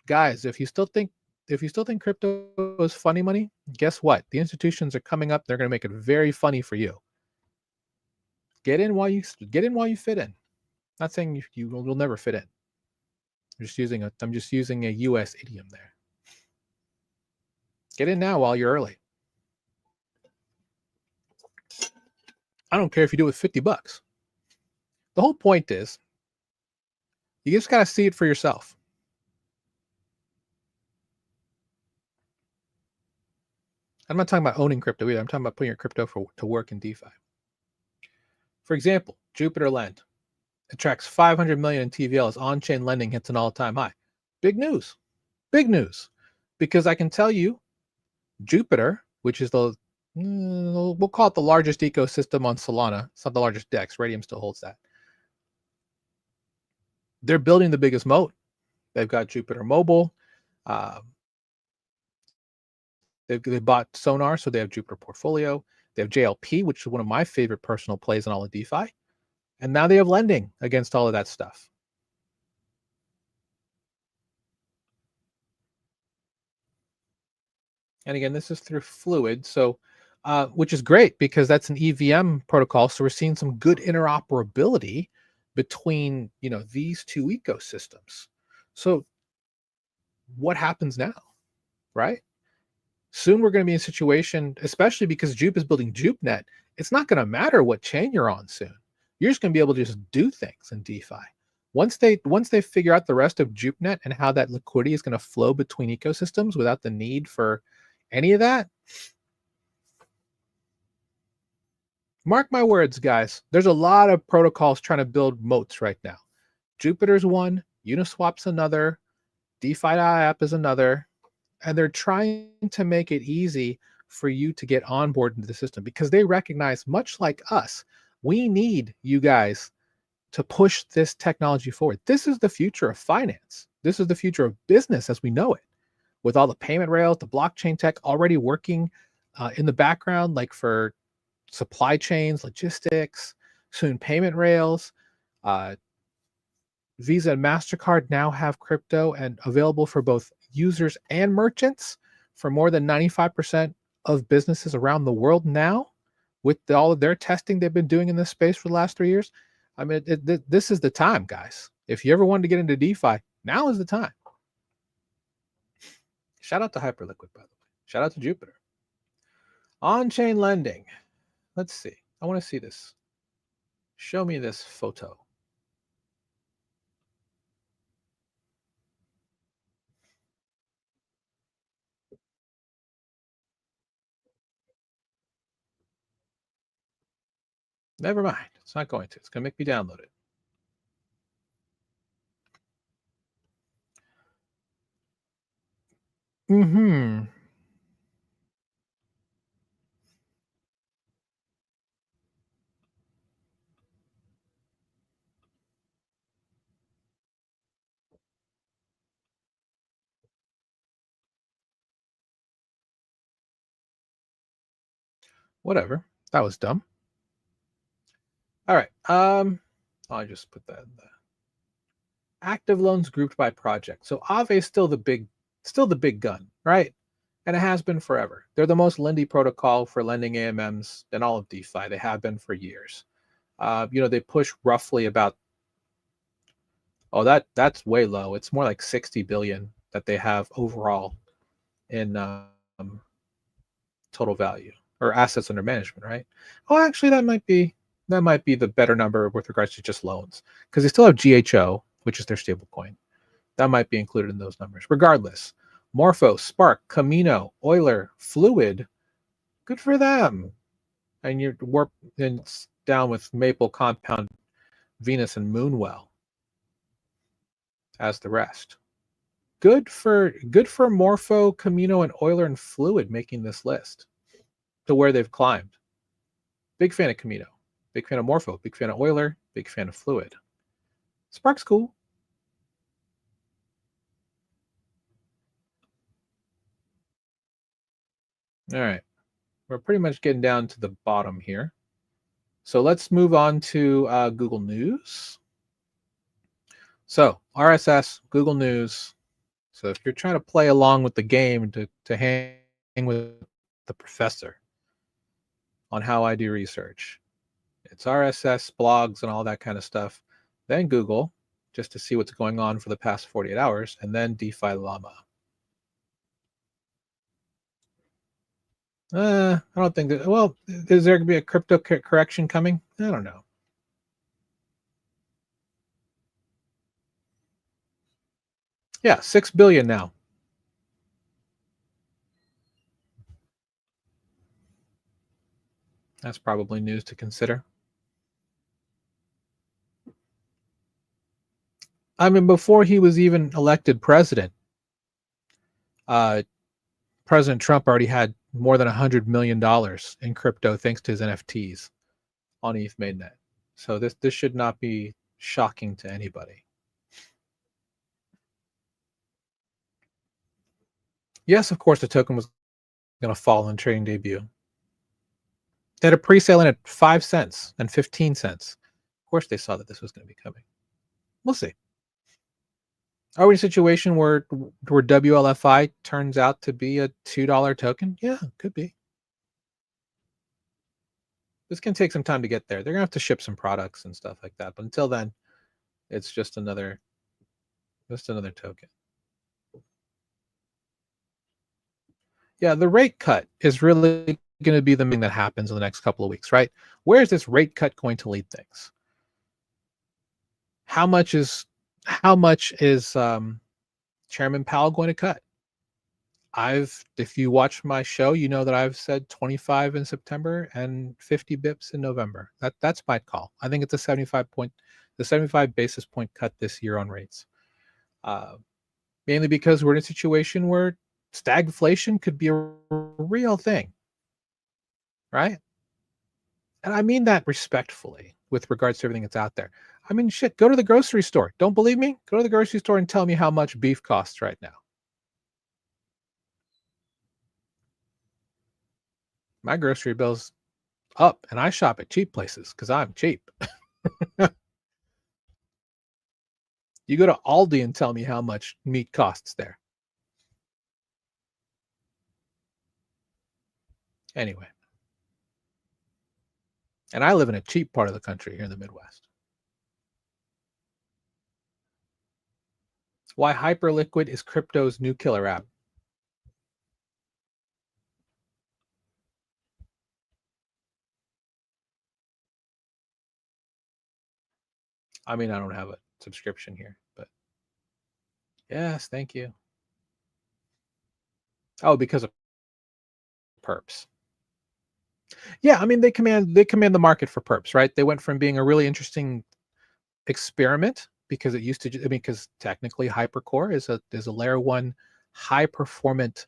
guys, if you still think if you still think crypto is funny money, guess what? The institutions are coming up. They're going to make it very funny for you. Get in while you fit in. Not saying you'll never fit in. I'm just using a U.S. idiom there. Get in now while you're early. I don't care if you do it with $50. The whole point is, you just got to see it for yourself. I'm not talking about owning crypto either. I'm talking about putting your crypto to work in DeFi. For example, Jupiter Lend attracts 500 million in TVL as on-chain lending hits an all-time high. Big news. Big news. Because I can tell you, Jupiter, which is we'll call it the largest ecosystem on Solana. It's not the largest DEX. Radium still holds that. They're building the biggest moat. They've got Jupiter Mobile. They bought Sonar, so they have Jupiter Portfolio. They have JLP, which is one of my favorite personal plays in all of DeFi. And now they have lending against all of that stuff. And again, this is through Fluid, so which is great because that's an EVM protocol. So we're seeing some good interoperability between these two ecosystems. So what happens now, right? Soon we're going to be in a situation, especially because Jupe is building JupeNet. It's not going to matter what chain you're on soon. You're just going to be able to just do things in DeFi. Once they figure out the rest of JupeNet and how that liquidity is going to flow between ecosystems without the need for any of that, mark my words, guys, there's a lot of protocols trying to build moats right now. Jupiter's one, Uniswap's another, DeFi.app is another, and they're trying to make it easy for you to get on board into the system because they recognize, much like us, we need you guys to push this technology forward. This is the future of finance. This is the future of business as we know it, with all the payment rails, the blockchain tech already working in the background, like for supply chains, logistics, soon payment rails. Visa and MasterCard now have crypto and available for both users and merchants for more than 95% of businesses around the world now, with all of their testing they've been doing in this space for the last 3 years. I mean, this is the time, guys. If you ever wanted to get into DeFi, now is the time. Shout out to Hyperliquid, by the way. Shout out to Jupiter. On-chain lending. Let's see. I want to see this. Show me this photo. Never mind. It's not going to. It's going to make me download it. Whatever. That was dumb. All right. I just put that in there. Active loans grouped by project. So Aave is still the big gun, right? And it has been forever. They're the most lendy protocol for lending AMMs in all of DeFi. They have been for years. They push roughly about, that's way low. It's more like 60 billion that they have overall in total value or assets under management, right? Oh, actually, that might be the better number with regards to just loans, because they still have GHO, which is their stablecoin. That might be included in those numbers. Regardless, Morpho, Spark, Camino, Euler, Fluid, good for them. And you're down with Maple, Compound, Venus, and Moonwell as the rest. Good for Morpho, Camino, and Euler and Fluid making this list to where they've climbed. Big fan of Camino, big fan of Morpho, big fan of Euler, big fan of Fluid. Spark's cool. All right. We're pretty much getting down to the bottom here. So let's move on to Google News. So RSS, Google News, So if you're trying to play along with the game to hang with the professor on how I do research, it's RSS, blogs, and all that kind of stuff. Then Google, just to see what's going on for the past 48 hours, and then DeFi Llama. I don't think that. Well, is there going to be a crypto correction coming? I don't know. Yeah, 6 billion now. That's probably news to consider. I mean, before he was even elected president, uh, President Trump already had more than $100 million in crypto thanks to his NFTs on ETH mainnet. So this should not be shocking to anybody. Yes, of course, the token was going to fall on trading debut. They had a pre-sale in at 5 cents and 15 cents. Of course, they saw that this was going to be coming. We'll see. Are we in a situation where WLFI turns out to be a $2 token? Yeah, could be. This can take some time to get there. They're gonna have to ship some products and stuff like that. But until then, it's just another token. Yeah, the rate cut is really going to be the thing that happens in the next couple of weeks, right? Where is this rate cut going to lead things? How much is Chairman Powell going to cut? If you watch my show, you know that I've said 25 in September and 50 bips in November. That's my call. I think it's a 75 basis point cut this year on rates. Mainly because we're in a situation where stagflation could be a real thing, right? And I mean that respectfully with regards to everything that's out there. I mean, shit, go to the grocery store. Don't believe me? Go to the grocery store and tell me how much beef costs right now. My grocery bill's up, and I shop at cheap places because I'm cheap. You go to Aldi and tell me how much meat costs there. Anyway. And I live in a cheap part of the country here in the Midwest. Why Hyperliquid is crypto's new killer app. I mean, I don't have a subscription here, but yes, thank you. Oh, because of perps. Yeah, I mean they command the market for perps, right? They went from being a really interesting experiment because it used to. I mean, because technically Hypercore is a layer one high performant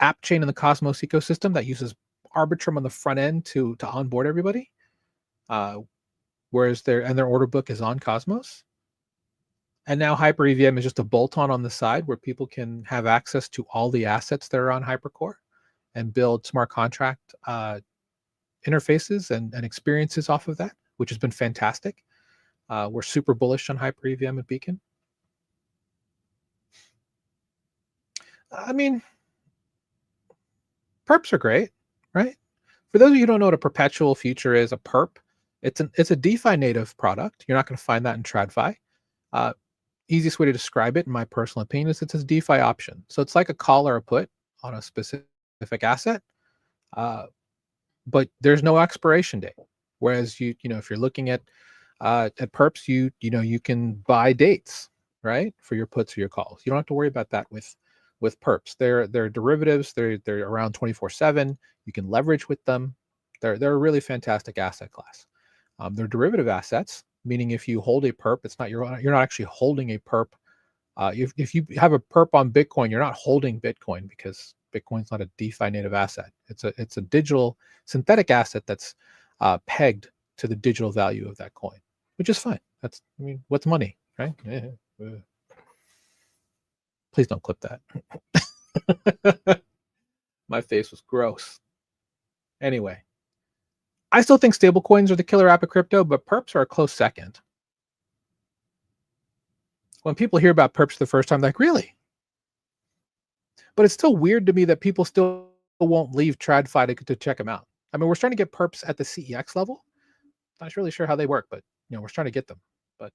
app chain in the Cosmos ecosystem that uses Arbitrum on the front end to onboard everybody. Whereas their order book is on Cosmos. And now Hyper EVM is just a bolt-on on the side where people can have access to all the assets that are on Hypercore and build smart contract interfaces and experiences off of that, which has been fantastic. We're super bullish on Hyper EVM at Beacon. I mean, perps are great, right? For those of you who don't know what a perpetual future is, a perp, it's a DeFi native product. You're not going to find that in TradFi. Easiest way to describe it, in my personal opinion, is it's a DeFi option. So it's like a call or a put on a specific asset, but there's no expiration date. Whereas if you're looking at perps, you can buy dates, right, for your puts or your calls. You don't have to worry about that with perps. They're derivatives. They're around 24/7. You can leverage with them. They're a really fantastic asset class. They're derivative assets, meaning if you hold a perp, you're not actually holding a perp. If you have a perp on Bitcoin, you're not holding Bitcoin because Bitcoin's not a DeFi native asset. It's a digital synthetic asset that's pegged to the digital value of that coin, which is fine. What's money, right? Please don't clip that. My face was gross. Anyway, I still think stablecoins are the killer app of crypto, but perps are a close second. When people hear about perps the first time, they're like, really? But it's still weird to me that people still won't leave TradFi to check them out. I mean, we're starting to get perps at the CEX level. Not really sure how they work, but we're trying to get them. But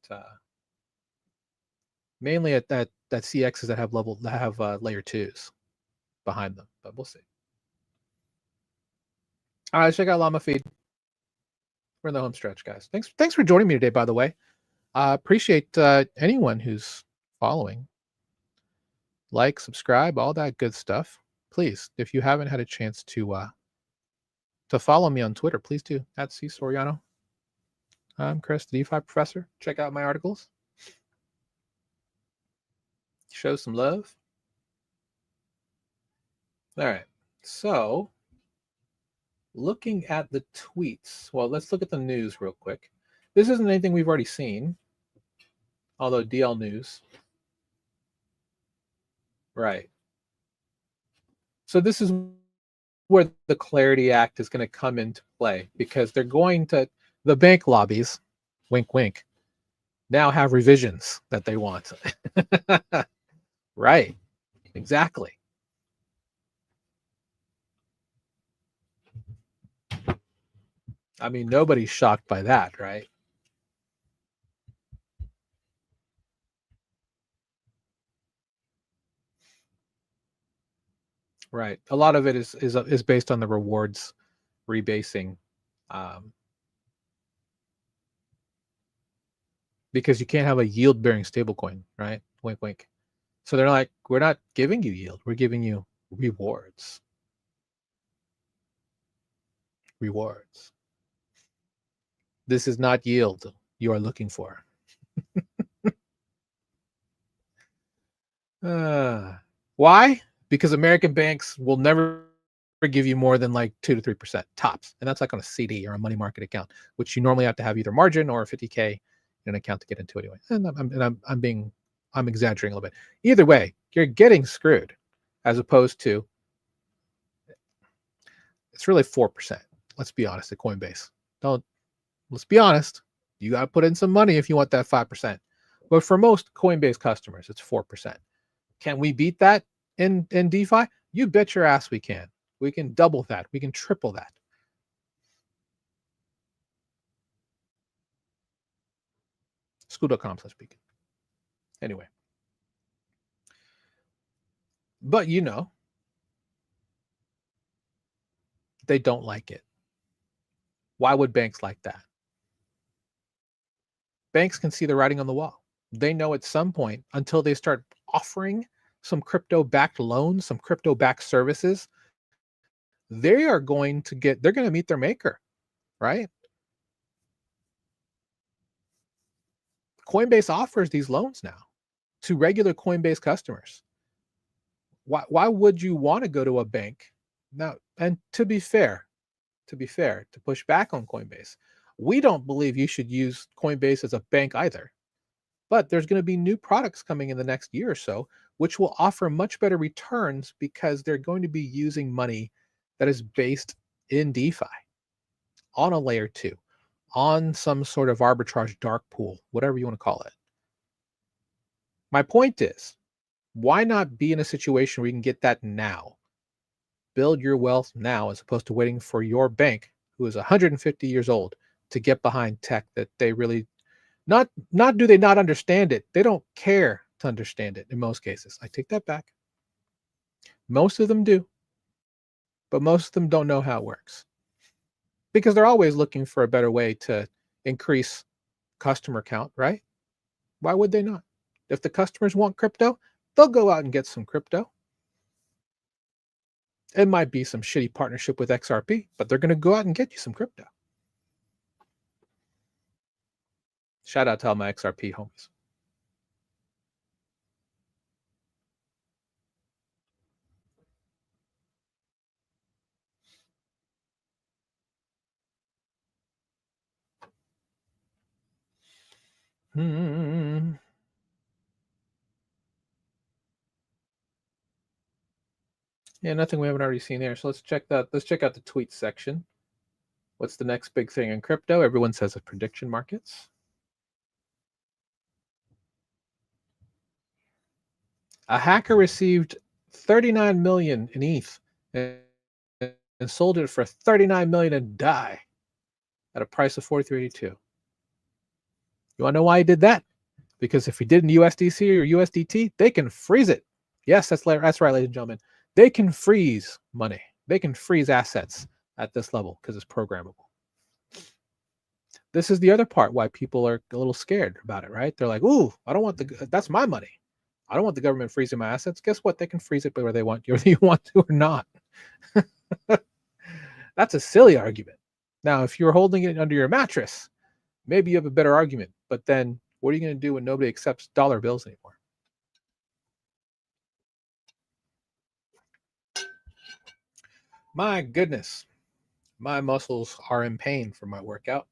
mainly at that CXs that have layer 2s behind them. But we'll see. All right, check out Llama Feed. We're in the home stretch, guys. Thanks for joining me today, by the way. Appreciate anyone who's following. Like, subscribe, all that good stuff. Please, if you haven't had a chance to follow me on Twitter, please do. At C Soriano. I'm Chris, the DeFi professor. Check out my articles. Show some love. All right. So, looking at the tweets. Well, let's look at the news real quick. This isn't anything we've already seen, although DL News. Right. So this is where the Clarity Act is going to come into play, because they're going to, the bank lobbies, wink, wink, now have revisions that they want. Right. Exactly. I mean, nobody's shocked by that, right? Right. A lot of it is based on the rewards rebasing, because you can't have a yield bearing stablecoin, right? Wink, wink. So they're like, we're not giving you yield, we're giving you rewards. Rewards. This is not yield you are looking for. Why? Because American banks will never give you more than like 2 to 3% tops, and that's like on a CD or a money market account, which you normally have to have either margin or 50K in an account to get into anyway. And I'm exaggerating a little bit. Either way, you're getting screwed, as opposed to, it's really 4%. Let's be honest at Coinbase. Let's be honest. You got to put in some money if you want that 5%. But for most Coinbase customers, it's 4%. Can we beat that in DeFi? You bet your ass we can. We can double that. We can triple that. School.com/beacon. Anyway. But they don't like it. Why would banks like that? Banks can see the writing on the wall. They know at some point, until they start offering some crypto-backed loans, some crypto-backed services, they're going to meet their maker, right? Coinbase offers these loans now to regular Coinbase customers. Why would you want to go to a bank now? And to be fair, to push back on Coinbase, we don't believe you should use Coinbase as a bank either. But there's going to be new products coming in the next year or so, which will offer much better returns, because they're going to be using money that is based in DeFi on a layer 2, on some sort of arbitrage dark pool, whatever you want to call it. My point is, why not be in a situation where you can get that now? Build your wealth now, as opposed to waiting for your bank, who is 150 years old, to get behind tech that they really not do they not understand it. They don't care to understand it in most cases. I take that back. Most of them do, but most of them don't know how it works, because they're always looking for a better way to increase customer count, right? Why would they not? If the customers want crypto, they'll go out and get some crypto. It might be some shitty partnership with XRP, but they're going to go out and get you some crypto. Shout out to all my XRP homies. Yeah, nothing we haven't already seen there. So let's check out the tweet section. What's the next big thing in crypto? Everyone says it's prediction markets. A hacker received 39 million in ETH and sold it for 39 million and die at a price of 43.82. You want to know why he did that? Because if he did in USDC or USDT, they can freeze it. Yes, that's right, ladies and gentlemen. They can freeze money. They can freeze assets at this level because it's programmable. This is the other part why people are a little scared about it, right? They're like, ooh, I don't want that's my money. I don't want the government freezing my assets. Guess what? They can freeze it where they want, whether you want to or not. That's a silly argument. Now, if you're holding it under your mattress, maybe you have a better argument. But then what are you going to do when nobody accepts dollar bills anymore? My goodness, my muscles are in pain from my workout.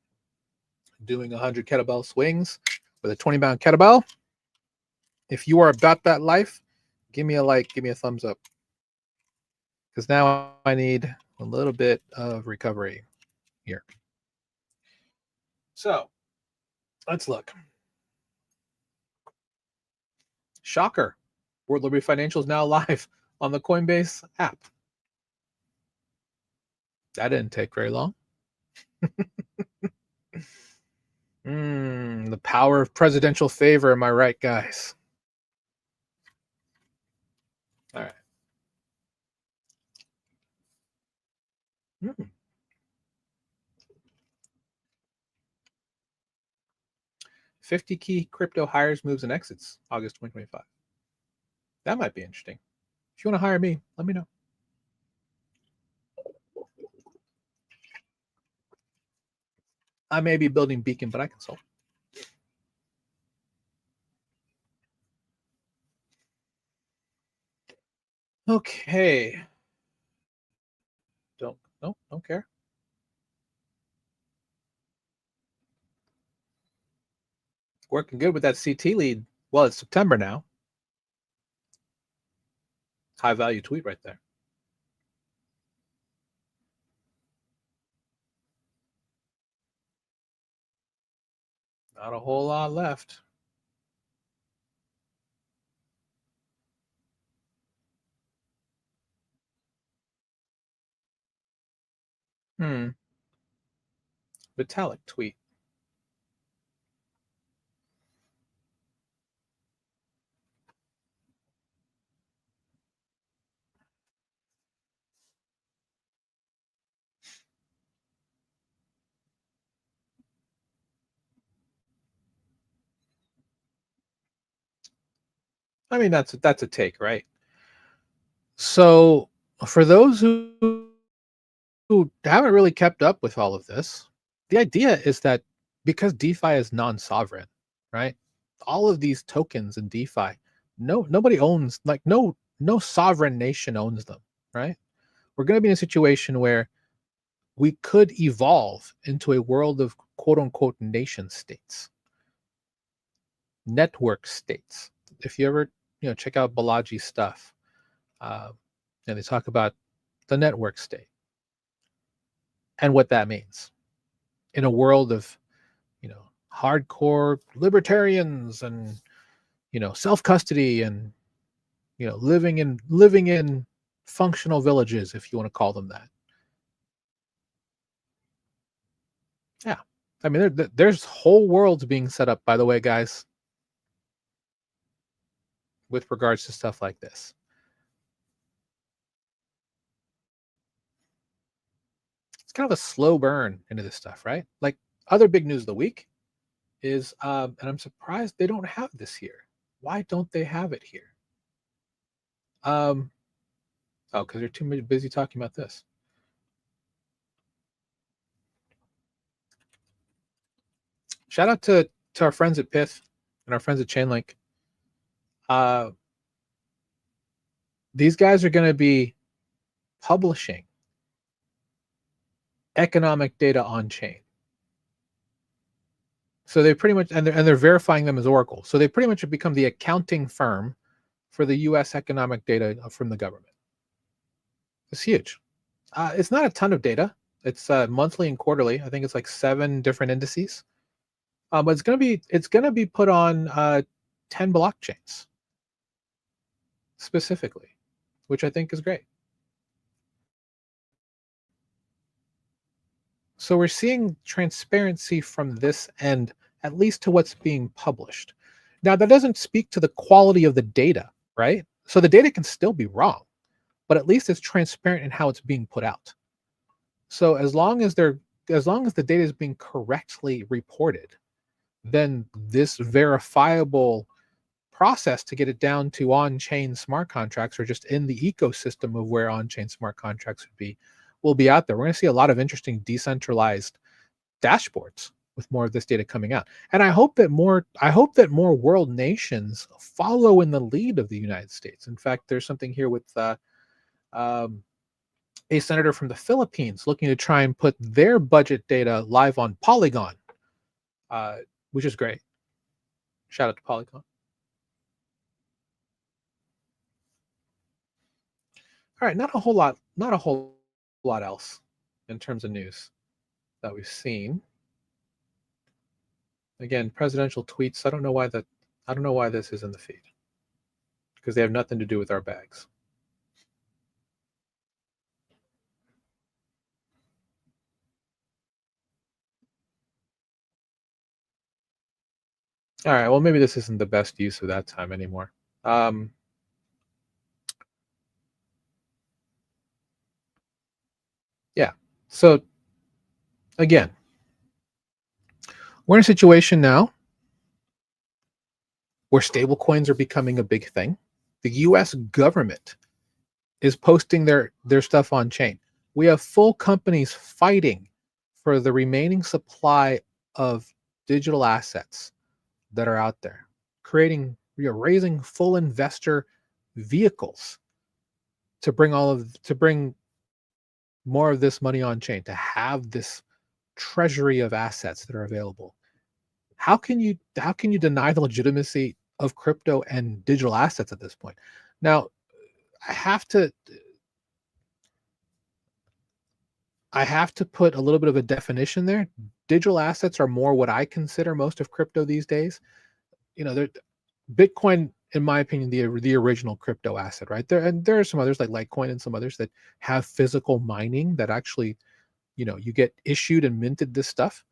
Doing 100 kettlebell swings with a 20-pound kettlebell. If you are about that life, give me a like, give me a thumbs up. Because now I need a little bit of recovery here. So let's look. Shocker. World Liberty Financial is now live on the Coinbase app. That didn't take very long. The power of presidential favor. Am I right, guys? All right. 50 key crypto hires, moves, and exits, August 2025. That might be interesting. If you want to hire me, let me know. I may be building Beacon, but I consult. Okay. Don't care. Working good with that CT lead. Well, it's September now. High value tweet right there. Not a whole lot left. Vitalik tweet. I mean, that's a take, right? So for those who haven't really kept up with all of this, the idea is that because DeFi is non-sovereign, right? All of these tokens in DeFi, nobody owns, like no sovereign nation owns them, right? We're going to be in a situation where we could evolve into a world of quote unquote nation states, network states. If you ever check out Balaji's stuff, and they talk about the network state and what that means in a world of hardcore libertarians and self-custody and living in functional villages, if you want to call them that. Yeah, I mean there's whole worlds being set up, by the way, guys, with regards to stuff like this. It's kind of a slow burn into this stuff, right? Like other big news of the week is, and I'm surprised they don't have this here. Why don't they have it here? Oh, because they're too busy talking about this. Shout out to our friends at Pith and our friends at Chainlink. These guys are going to be publishing economic data on chain. So they pretty much, and they're verifying them as Oracle. So they pretty much have become the accounting firm for the U.S. economic data from the government. It's huge. It's not a ton of data. It's monthly and quarterly. I think it's like 7 different indices. But it's gonna be put on 10 blockchains specifically. which I think is great. So we're seeing transparency from this end, at least to what's being published. Now, that doesn't speak to the quality of the data, right? So the data can still be wrong, but at least it's transparent in how it's being put out. So as long as the data is being correctly reported, then this verifiable process to get it down to on-chain smart contracts or just in the ecosystem of where on-chain smart contracts would be will be out there. We're going to see a lot of interesting decentralized dashboards with more of this data coming out. And I hope that more world nations follow in the lead of the United States. In fact, there's something here with um, a senator from the Philippines looking to try and put their budget data live on Polygon, uh, which is great. Shout out to Polygon. All right, not a whole lot else in terms of news that we've seen. Again, presidential tweets. I don't know why this is in the feed, because they have nothing to do with our bags. All right, well, maybe this isn't the best use of that time anymore. Yeah. So again, we're in a situation now where stablecoins are becoming a big thing. The US government is posting their stuff on chain. We have full companies fighting for the remaining supply of digital assets that are out there, raising full investor vehicles to bring more of this money on chain, to have this treasury of assets that are available. How can you deny the legitimacy of crypto and digital assets at this point? Now, I have to put a little bit of a definition there. Digital assets are more what I consider most of crypto these days. Bitcoin, in my opinion, the original crypto asset, right there. And there are some others like Litecoin and some others that have physical mining that actually, you get issued and minted this stuff.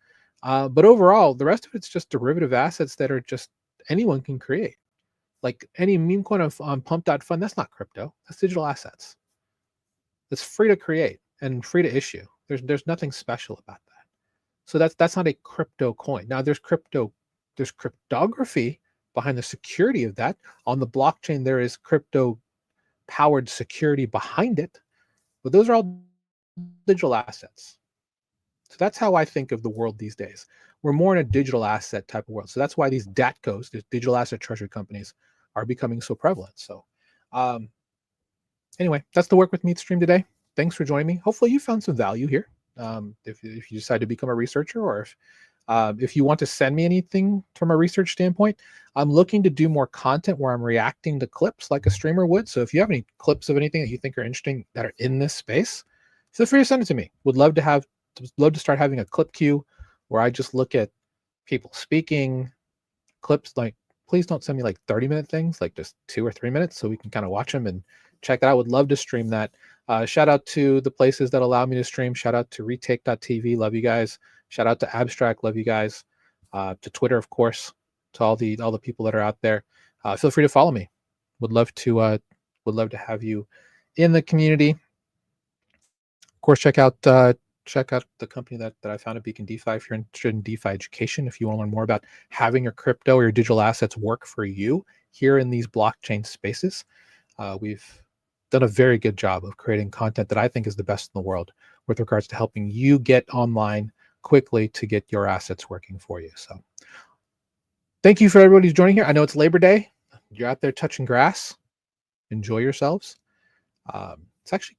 But overall, the rest of it's just derivative assets that are just anyone can create. Like any meme coin on Pump.fund, that's not crypto. That's digital assets. It's free to create and free to issue. There's nothing special about that. So that's not a crypto coin. Now there's cryptography behind the security of that. On the blockchain, there is crypto powered security behind it. But those are all digital assets. So that's how I think of the world these days. We're more in a digital asset type of world. So that's why these DATCOs, these digital asset treasury companies, are becoming so prevalent. So anyway, that's the Work With Me stream today. Thanks for joining me. Hopefully you found some value here. If you decide to become a researcher, or if you want to send me anything from a research standpoint, I'm looking to do more content where I'm reacting to clips like a streamer would. So if you have any clips of anything that you think are interesting that are in this space, feel free to send it to me. Would love to start having a clip queue where I just look at people speaking clips. Like, please don't send me like 30-minute things, like just 2 or 3 minutes, so we can kind of watch them and check that out. I would love to stream that. Shout out to the places that allow me to stream. Shout out to retake.tv. Love you guys. Shout out to Abstract. Love you guys. To Twitter, of course, to all the people that are out there. Feel free to follow me. Would love to have you in the community. Of course, check out the company that I founded, Beacon DeFi, if you're interested in DeFi education. If you want to learn more about having your crypto or your digital assets work for you here in these blockchain spaces, we've done a very good job of creating content that I think is the best in the world with regards to helping you get online quickly to get your assets working for you. So thank you for everybody who's joining here. I know it's Labor Day. You're out there touching grass. Enjoy yourselves. It's actually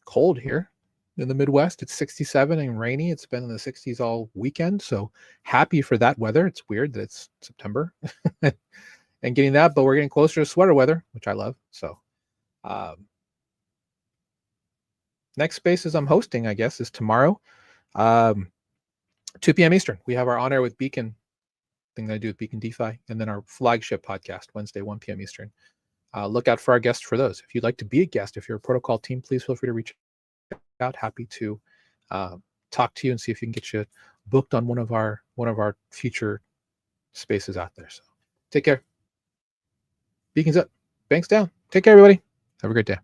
cold here in the Midwest. It's 67 and rainy. It's been in the 60s all weekend. So happy for that weather. It's weird that it's September and getting that, but we're getting closer to sweater weather, which I love. So next spaces I'm hosting, I guess, is tomorrow, 2 p.m. Eastern. We have our On Air with Beacon thing that I do with Beacon DeFi, and then our flagship podcast, Wednesday, 1 p.m. Eastern. look out for our guests for those. If you'd like to be a guest, if you're a protocol team, please feel free to reach out. Happy to talk to you and see if you can get you booked on one of our future spaces out there. So take care. Beacons up, banks down. Take care, everybody. Have a great day.